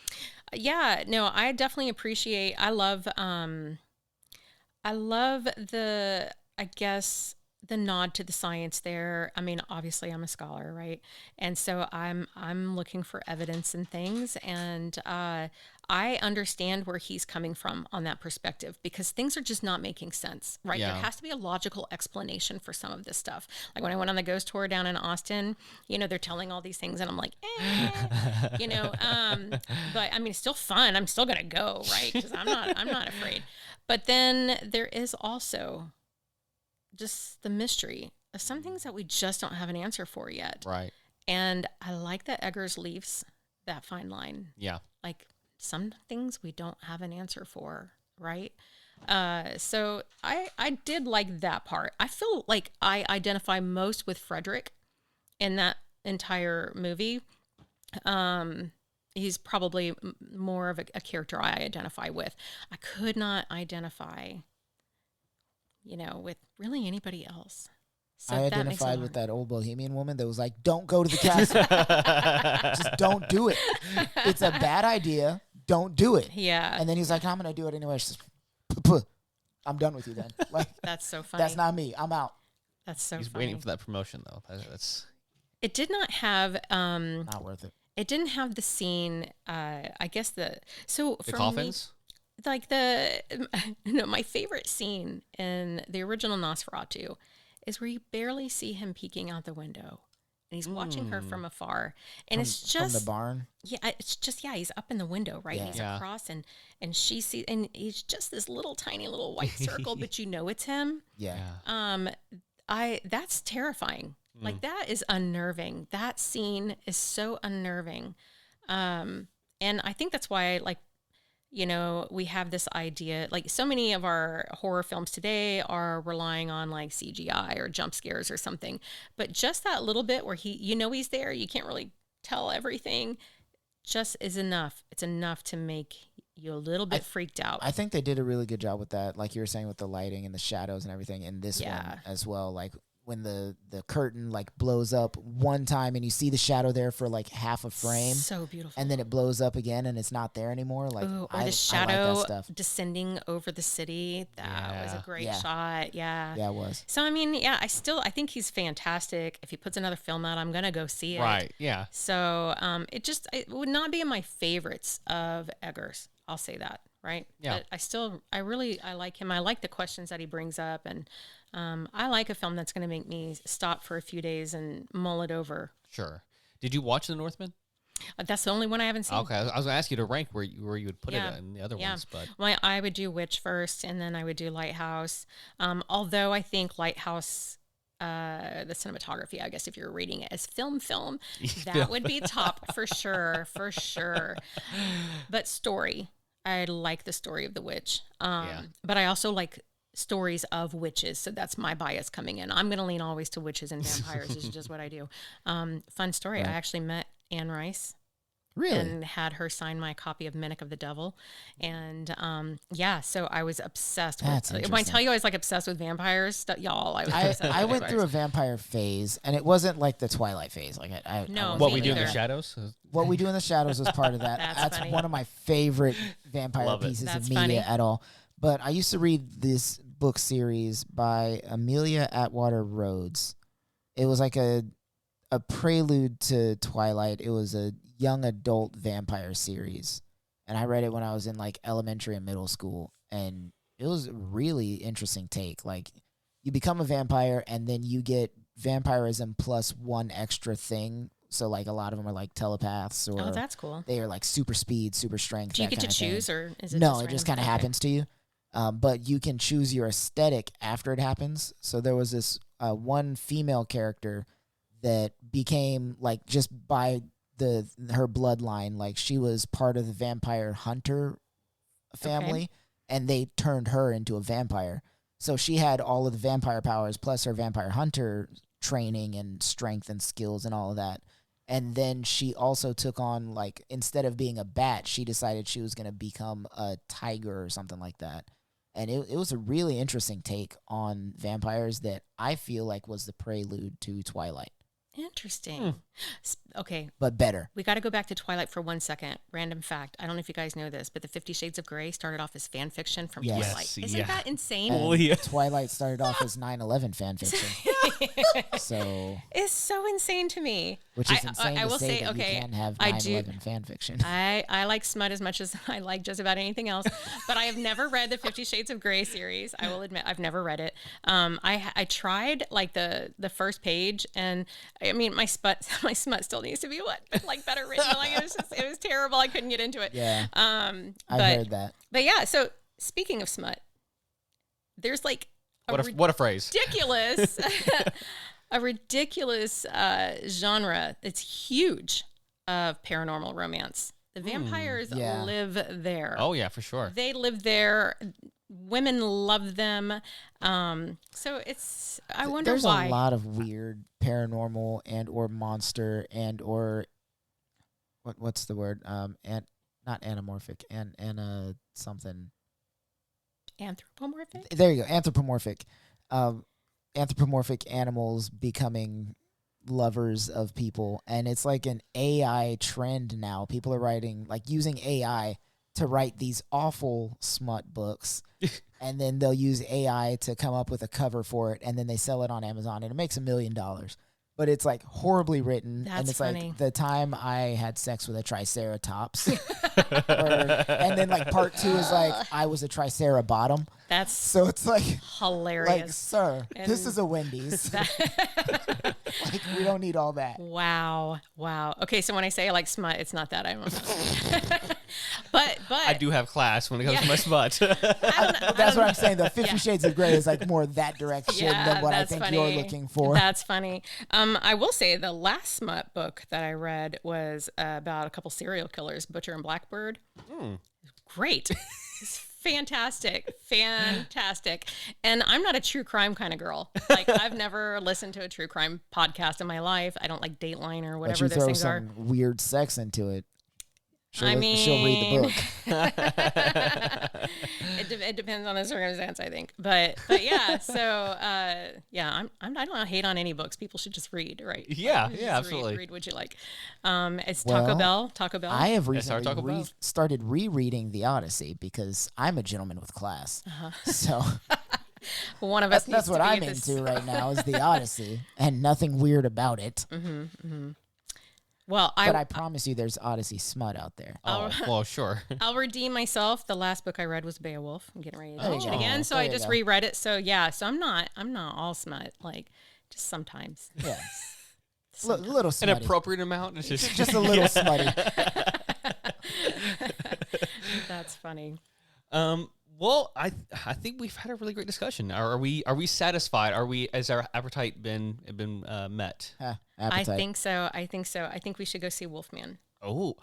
Yeah, no, I definitely appreciate. I love the, I guess, the nod to the science there. I mean, obviously I'm a scholar, right? And so I'm looking for evidence and things, and I understand where he's coming from on that perspective because things are just not making sense, right? Yeah. There has to be a logical explanation for some of this stuff. Like when I went on the ghost tour down in Austin, they're telling all these things and I'm like, but I mean, it's still fun. I'm still going to go, right? Because I'm not afraid. But then there is also just the mystery of some things that we just don't have an answer for yet. Right. And I like that Eggers leaves that fine line. Yeah. Like some things we don't have an answer for, right? So I did like that part. I feel like I identify most with Frederick in that entire movie. He's probably more of a character I identify with. I could not identify, with really anybody else. So I that makes it identified with hard. that old bohemian woman that was like, don't go to the castle. Just don't do it. It's a bad idea. Don't do it. Yeah. And then he's like, I'm going to do it anyway. She says, "Puh, I'm done with you then. Like, That's so funny. that's not me. I'm out. That's so He's funny. waiting for that promotion though. That's It did not have Not worth it. it didn't have the scene I guess the for coffins. me, like my favorite scene in the original Nosferatu is where you barely see him peeking out the window and he's watching her from afar, and it's just From the barn. he's up in the window, right? Yeah. He's Yeah. across and she sees, and he's just this little tiny little white circle, but it's him. Yeah. That's terrifying. Like that is unnerving. That scene is so unnerving. And I think that's why we have this idea, like so many of our horror films today are relying on like CGI or jump scares or something. But just that little bit where he's there, you can't really tell everything, just is enough. It's enough to make you a little bit freaked out. I think they did a really good job with that. Like you were saying with the lighting and the shadows and everything in this one as well. Like when the curtain like blows up one time and you see the shadow there for like half a frame. So beautiful. And then it blows up again and it's not there anymore. Like Ooh, or I the shadow like that stuff. descending over the city. That was a great shot. Yeah. Yeah, it was. So I mean, I think he's fantastic. If he puts another film out, I'm gonna go see it. Right. Yeah. So it would not be in my favorites of Eggers. I'll say that. Right. Yeah. But I like him. I like the questions that he brings up, and I like a film that's gonna make me stop for a few days and mull it over. Sure. Did you watch The Northman? That's the only one I haven't seen. Okay, I was going to ask you to rank where you would put it in the other ones, but I would do Witch first, and then I would do Lighthouse. Although I think Lighthouse, the cinematography, I guess if you're reading it as film, that would be top for sure. But story, I like the story of the witch. But I also like stories of witches, so that's my bias coming in. I'm going to lean always to witches and vampires. This is just what I do. Fun story. Right. I actually met Anne Rice. Really? And had her sign my copy of Mimic of the Devil. And so I was obsessed That's with, when I interesting. tell you I was like obsessed with vampires, y'all, I was obsessed with I went vampires. through a vampire phase, and it wasn't like the Twilight phase. Like No, wasn't What me We Do in the neither. Shadows? What We Do in the Shadows was part of that. That's funny. one of my favorite vampire Love it. pieces That's of media funny. at all. But I used to read this book series by Amelia Atwater Rhodes. It was like a prelude to Twilight. It was a young adult vampire series. And I read it when I was in like elementary and middle school. And it was a really interesting take. Like you become a vampire and then you get vampirism plus one extra thing. So like a lot of them are like telepaths or Oh, that's cool. they are like super speed, super strength. Do you that get to kind of thing. choose, or is it No, just it just random? kind of Okay. happens to you. But you can choose your aesthetic after it happens. So there was this one female character that became like just by her bloodline, like she was part of the vampire hunter family, and they turned her into a vampire. So she had all of the vampire powers plus her vampire hunter training and strength and skills and all of that. And then she also took on, like, instead of being a bat, she decided she was going to become a tiger or something like that. And it was a really interesting take on vampires that I feel like was the prelude to Twilight, Interesting. Okay, but better. we got to go back to Twilight for 1 second. Random fact. I don't know if you guys know this, but the 50 Shades of Grey started off as fan fiction from Yes. Twilight. Yes, Isn't yeah. that insane? And Oh, yeah. Twilight started off as 9/11 fan fiction. So, It's so insane to me. which is insane I to will say say, that okay, you can have I do. 9/11 fan fiction. I like smut as much as I like just about anything else, but I have never read the 50 Shades of Grey series. I will admit I've never read it. I tried like the first page, and I mean my smut still needs to be better written. Like it was terrible. I couldn't get into it. Yeah, I've but heard that. but yeah. So speaking of smut, there's like What a phrase. ridiculous, a ridiculous genre. It's huge of paranormal romance. The vampires yeah. live there. Oh yeah, for sure. They live there. Women love them. So it's, I wonder There's why. a lot of weird paranormal and or monster and or what's the word? And not anamorphic and something. Anthropomorphic? There you go. Anthropomorphic. Anthropomorphic animals becoming lovers of people, and it's like an AI trend now. People are writing, like, using AI to write these awful smut books, and then they'll use AI to come up with a cover for it, and then they sell it on Amazon, and it makes $1 million. But it's like horribly written, That's and it's funny. like the time I had sex with a triceratops, and then like part 2 is like I was a tricerabottom. That's So it's like, hilarious. sir, this And is a Wendy's. Like, we don't need all that. Wow. Okay, so when I say I like smut, it's not that. I don't know. but I do have class when it comes to my smut. That's what I'm saying. The 50 Shades of Grey is like more that direction Yeah, than what I that's think funny. you're looking for. That's funny. I will say the last smut book that I read was about a couple serial killers, Butcher and Blackbird. Great. It's fantastic. And I'm not a true crime kind of girl. Like, I've never listened to a true crime podcast in my life. I don't like Dateline or But whatever you those throw things are. some weird sex into it. She'll I read the book. It depends on the circumstance, I think. But yeah, so yeah, I don't hate on any books. People should just read, right? Yeah, Just absolutely. Read what you like. It's Taco Well, Bell. I have Yes, our recently Taco Bell. started rereading The Odyssey because I'm a gentleman with class. So One of us that's needs what to be I'm at this. into right now is The Odyssey, and nothing weird about it. Well, But I promise you, there's Odyssey smut out there. Oh, well, sure. I'll redeem myself. The last book I read was Beowulf. I'm getting ready to There you finish it go. again, so There I you just go. reread it. So yeah, so I'm not all smut, like just sometimes. Yeah, little An smutty, appropriate amount. It's just a little smutty. That's funny. Well, I think we've had a really great discussion. Are we satisfied? Has our appetite been met? Appetite. I think so. I think we should go see Wolfman. Oh,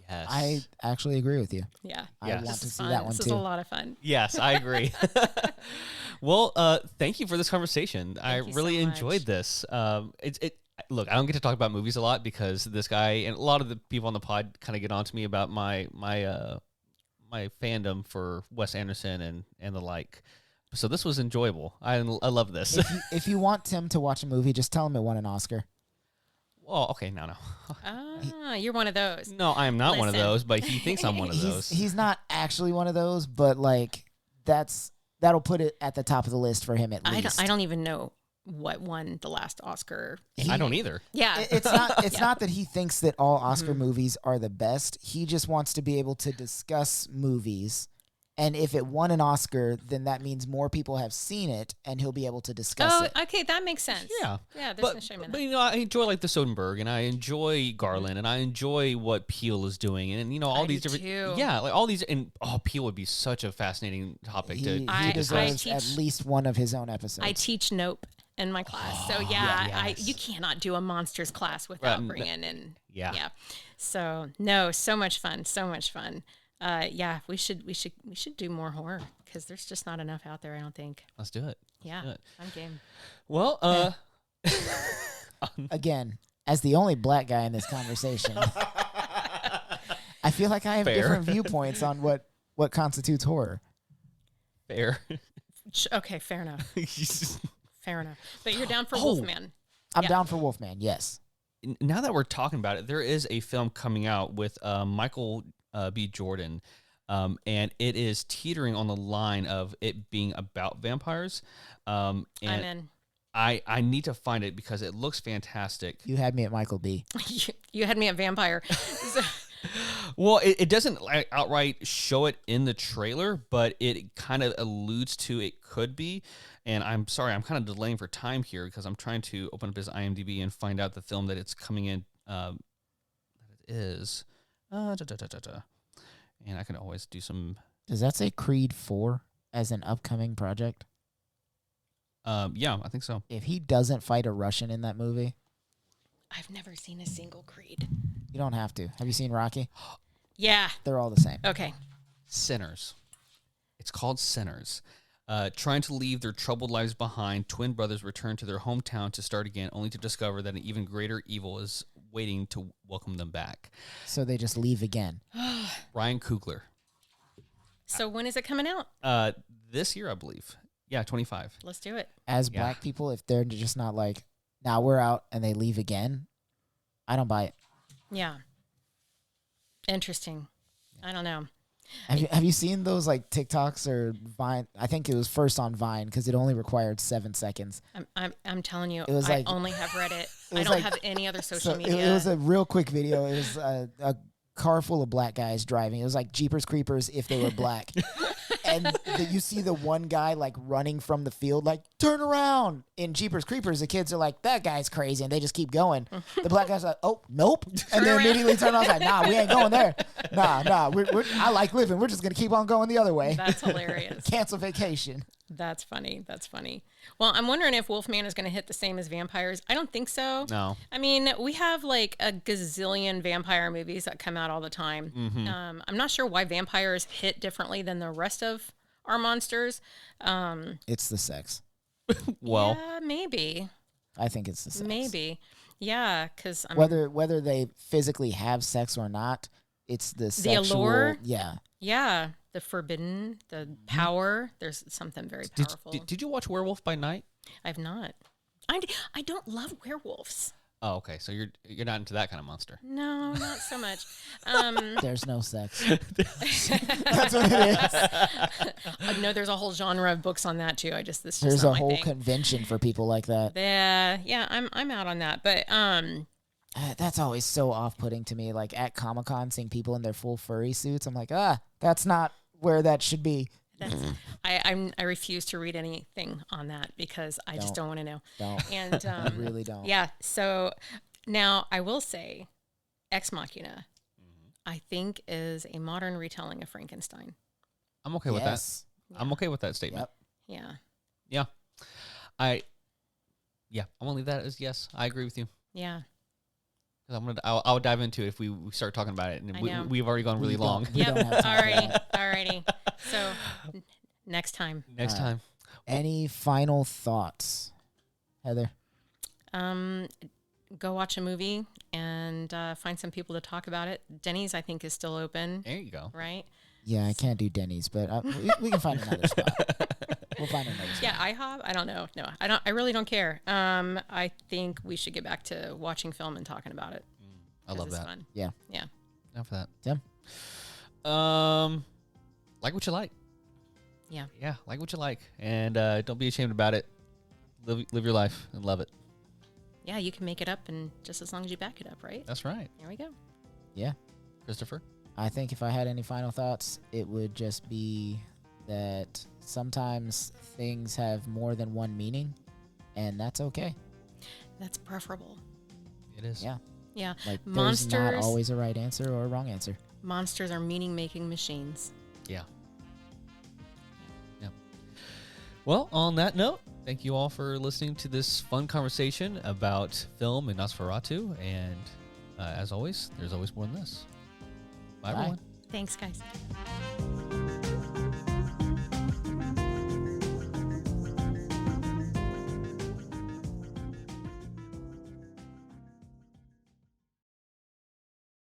yes. I actually agree with you. Yeah. I Yes. want This to is see fun. that one This is too. a lot of fun. Yes, I agree. Well, thank you for this conversation. I you so really much. enjoyed this. Look, I don't get to talk about movies a lot because this guy and a lot of the people on the pod kind of get on to me about my fandom for Wes Anderson and the like. So this was enjoyable. I love this. If you want Tim to watch a movie, just tell him it won an Oscar. Well, okay, no. You're one of those. No, I am not one of Listen. those, but he thinks I'm one of those. He's not actually one of those, but like that'll put it at the top of the list for him at least. I don't even know what won the last Oscar. I don't either. Yeah. It's not that he thinks that all Oscar movies are the best. He just wants to be able to discuss movies. And if it won an Oscar, then that means more people have seen it, and he'll be able to discuss it. Okay, that makes sense. Yeah. Yeah, there's But, no shame in but that. you know, I enjoy like the Soderbergh, and I enjoy Garland, and I enjoy what Peele is doing, and you know all I these do different, too. yeah, like all these, and Peele would be such a fascinating topic He to deserves teach- at least one of his own episodes. I teach Nope in my class. So yeah, yes. you cannot do a monsters class without Right, bringing in. yeah. So no, so much fun. Yeah, we should do more horror because there's just not enough out there, I don't think. Let's do it. Yeah, do it. I'm game. Well, Again, as the only black guy in this conversation, I feel like I have Fair. different viewpoints on what constitutes horror. fair. Okay, fair enough. Fair enough. But you're down for Oh. Wolfman. I'm Yeah. down for Wolfman, yes. Now that we're talking about it, there is a film coming out with Michael B. Jordan, and it is teetering on the line of it being about vampires. And I'm in. I need to find it because it looks fantastic. You had me at Michael B. You had me at vampire. Well, it doesn't like outright show it in the trailer, but it kind of alludes to it could be. And I'm sorry, I'm kind of delaying for time here because I'm trying to open up his IMDb and find out the film that it's coming in. That it is. And I can always do some. Does that say Creed 4? as an upcoming project? Yeah, I think so. If he doesn't fight a Russian in that movie, I've never seen a single Creed. you don't have to. Have you seen Rocky? Yeah. They're all the same. Okay. Sinners. It's called Sinners. Trying to leave their troubled lives behind, twin brothers return to their hometown to start again, only to discover that an even greater evil is waiting to welcome them back. So they just leave again. Ryan Coogler. So when is it coming out? This year, I believe. Yeah, 25. Let's do it. As Yeah. black people, if they're just not like, now we're out and they leave again, I don't buy it. Yeah. Interesting. I don't know. Have you seen those like TikToks or Vine? I think it was first on Vine because it only required 7 seconds. I'm telling you, It was I like- only have Reddit. I was don't like- have any other social So media. it was a real quick video. It was a car full of black guys driving. It was like Jeepers Creepers if they were black. And you see the one guy like running from the field, like, turn around. In Jeepers Creepers, the kids are like, that guy's crazy. And they just keep going. The black guy's like, oh, nope. And then immediately turn around. I was like, nah, we ain't going there. Nah. I like living. We're just going to keep on going the other way. That's hilarious. Cancel vacation. That's funny. That's funny. Well, I'm wondering if Wolfman is going to hit the same as vampires. I don't think so. No. I mean, we have like a gazillion vampire movies that come out all the time. Mm-hmm. I'm not sure why vampires hit differently than the rest of our monsters. It's the sex. Well, Yeah, maybe. I think it's the sex. Maybe. Yeah, because Whether they physically have sex or not, it's the sexual. allure? Yeah. yeah, the forbidden, the power. There's something very powerful. did you watch Werewolf by Night? I've not. I don't love werewolves. Oh, okay. So you're not into that kind of monster. No, not so much. There's no sex. That's what it is. No, there's a whole genre of books on that too. This just There's not a my whole thing. convention for people like that. Yeah, I'm out on that. But That's always so off-putting to me. Like at Comic-Con, seeing people in their full furry suits, I'm like, that's not where that should be. that's, I refuse to read anything on that because I just don't want to know. Don't. And I really don't. yeah, so now I will say, Ex Machina, I think is a modern retelling of Frankenstein. I'm okay with that. Yes. I'm okay with that statement. Yep. Yeah, I'm gonna leave that as yes. I agree with you. yeah. 'Cause I'll dive into it if we start talking about it, and I know. we've already gone really We don't- long. we Yep. don't have time for that. Alrighty. So next time, Next time, Any final thoughts, Heather? go watch a movie and find some people to talk about it. Denny's, I think, is still open, there you go. right? Yeah, I can't do Denny's, but we can find another spot. We'll find another spot. Yeah, IHOP. I don't know. No, I really don't care. I think we should get back to watching film and talking about it. I love It's that. fun. Yeah. Yeah. Enough of that. Tim? Like what you like. Yeah. Yeah, like what you like, and don't be ashamed about it. Live your life and love it. Yeah, you can make it up, and just as long as you back it up, right? That's right, There we go. Yeah. Christopher. I think if I had any final thoughts, it would just be that sometimes things have more than one meaning, and that's okay. That's preferable. It is. Yeah. Yeah. Like, there's Monsters. not always a right answer or a wrong answer. Monsters are meaning-making machines. Yeah. Yeah. Well, on that note, thank you all for listening to this fun conversation about film and Nosferatu. And as always, there's always more than this. Bye, Bye. everyone. Thanks, guys.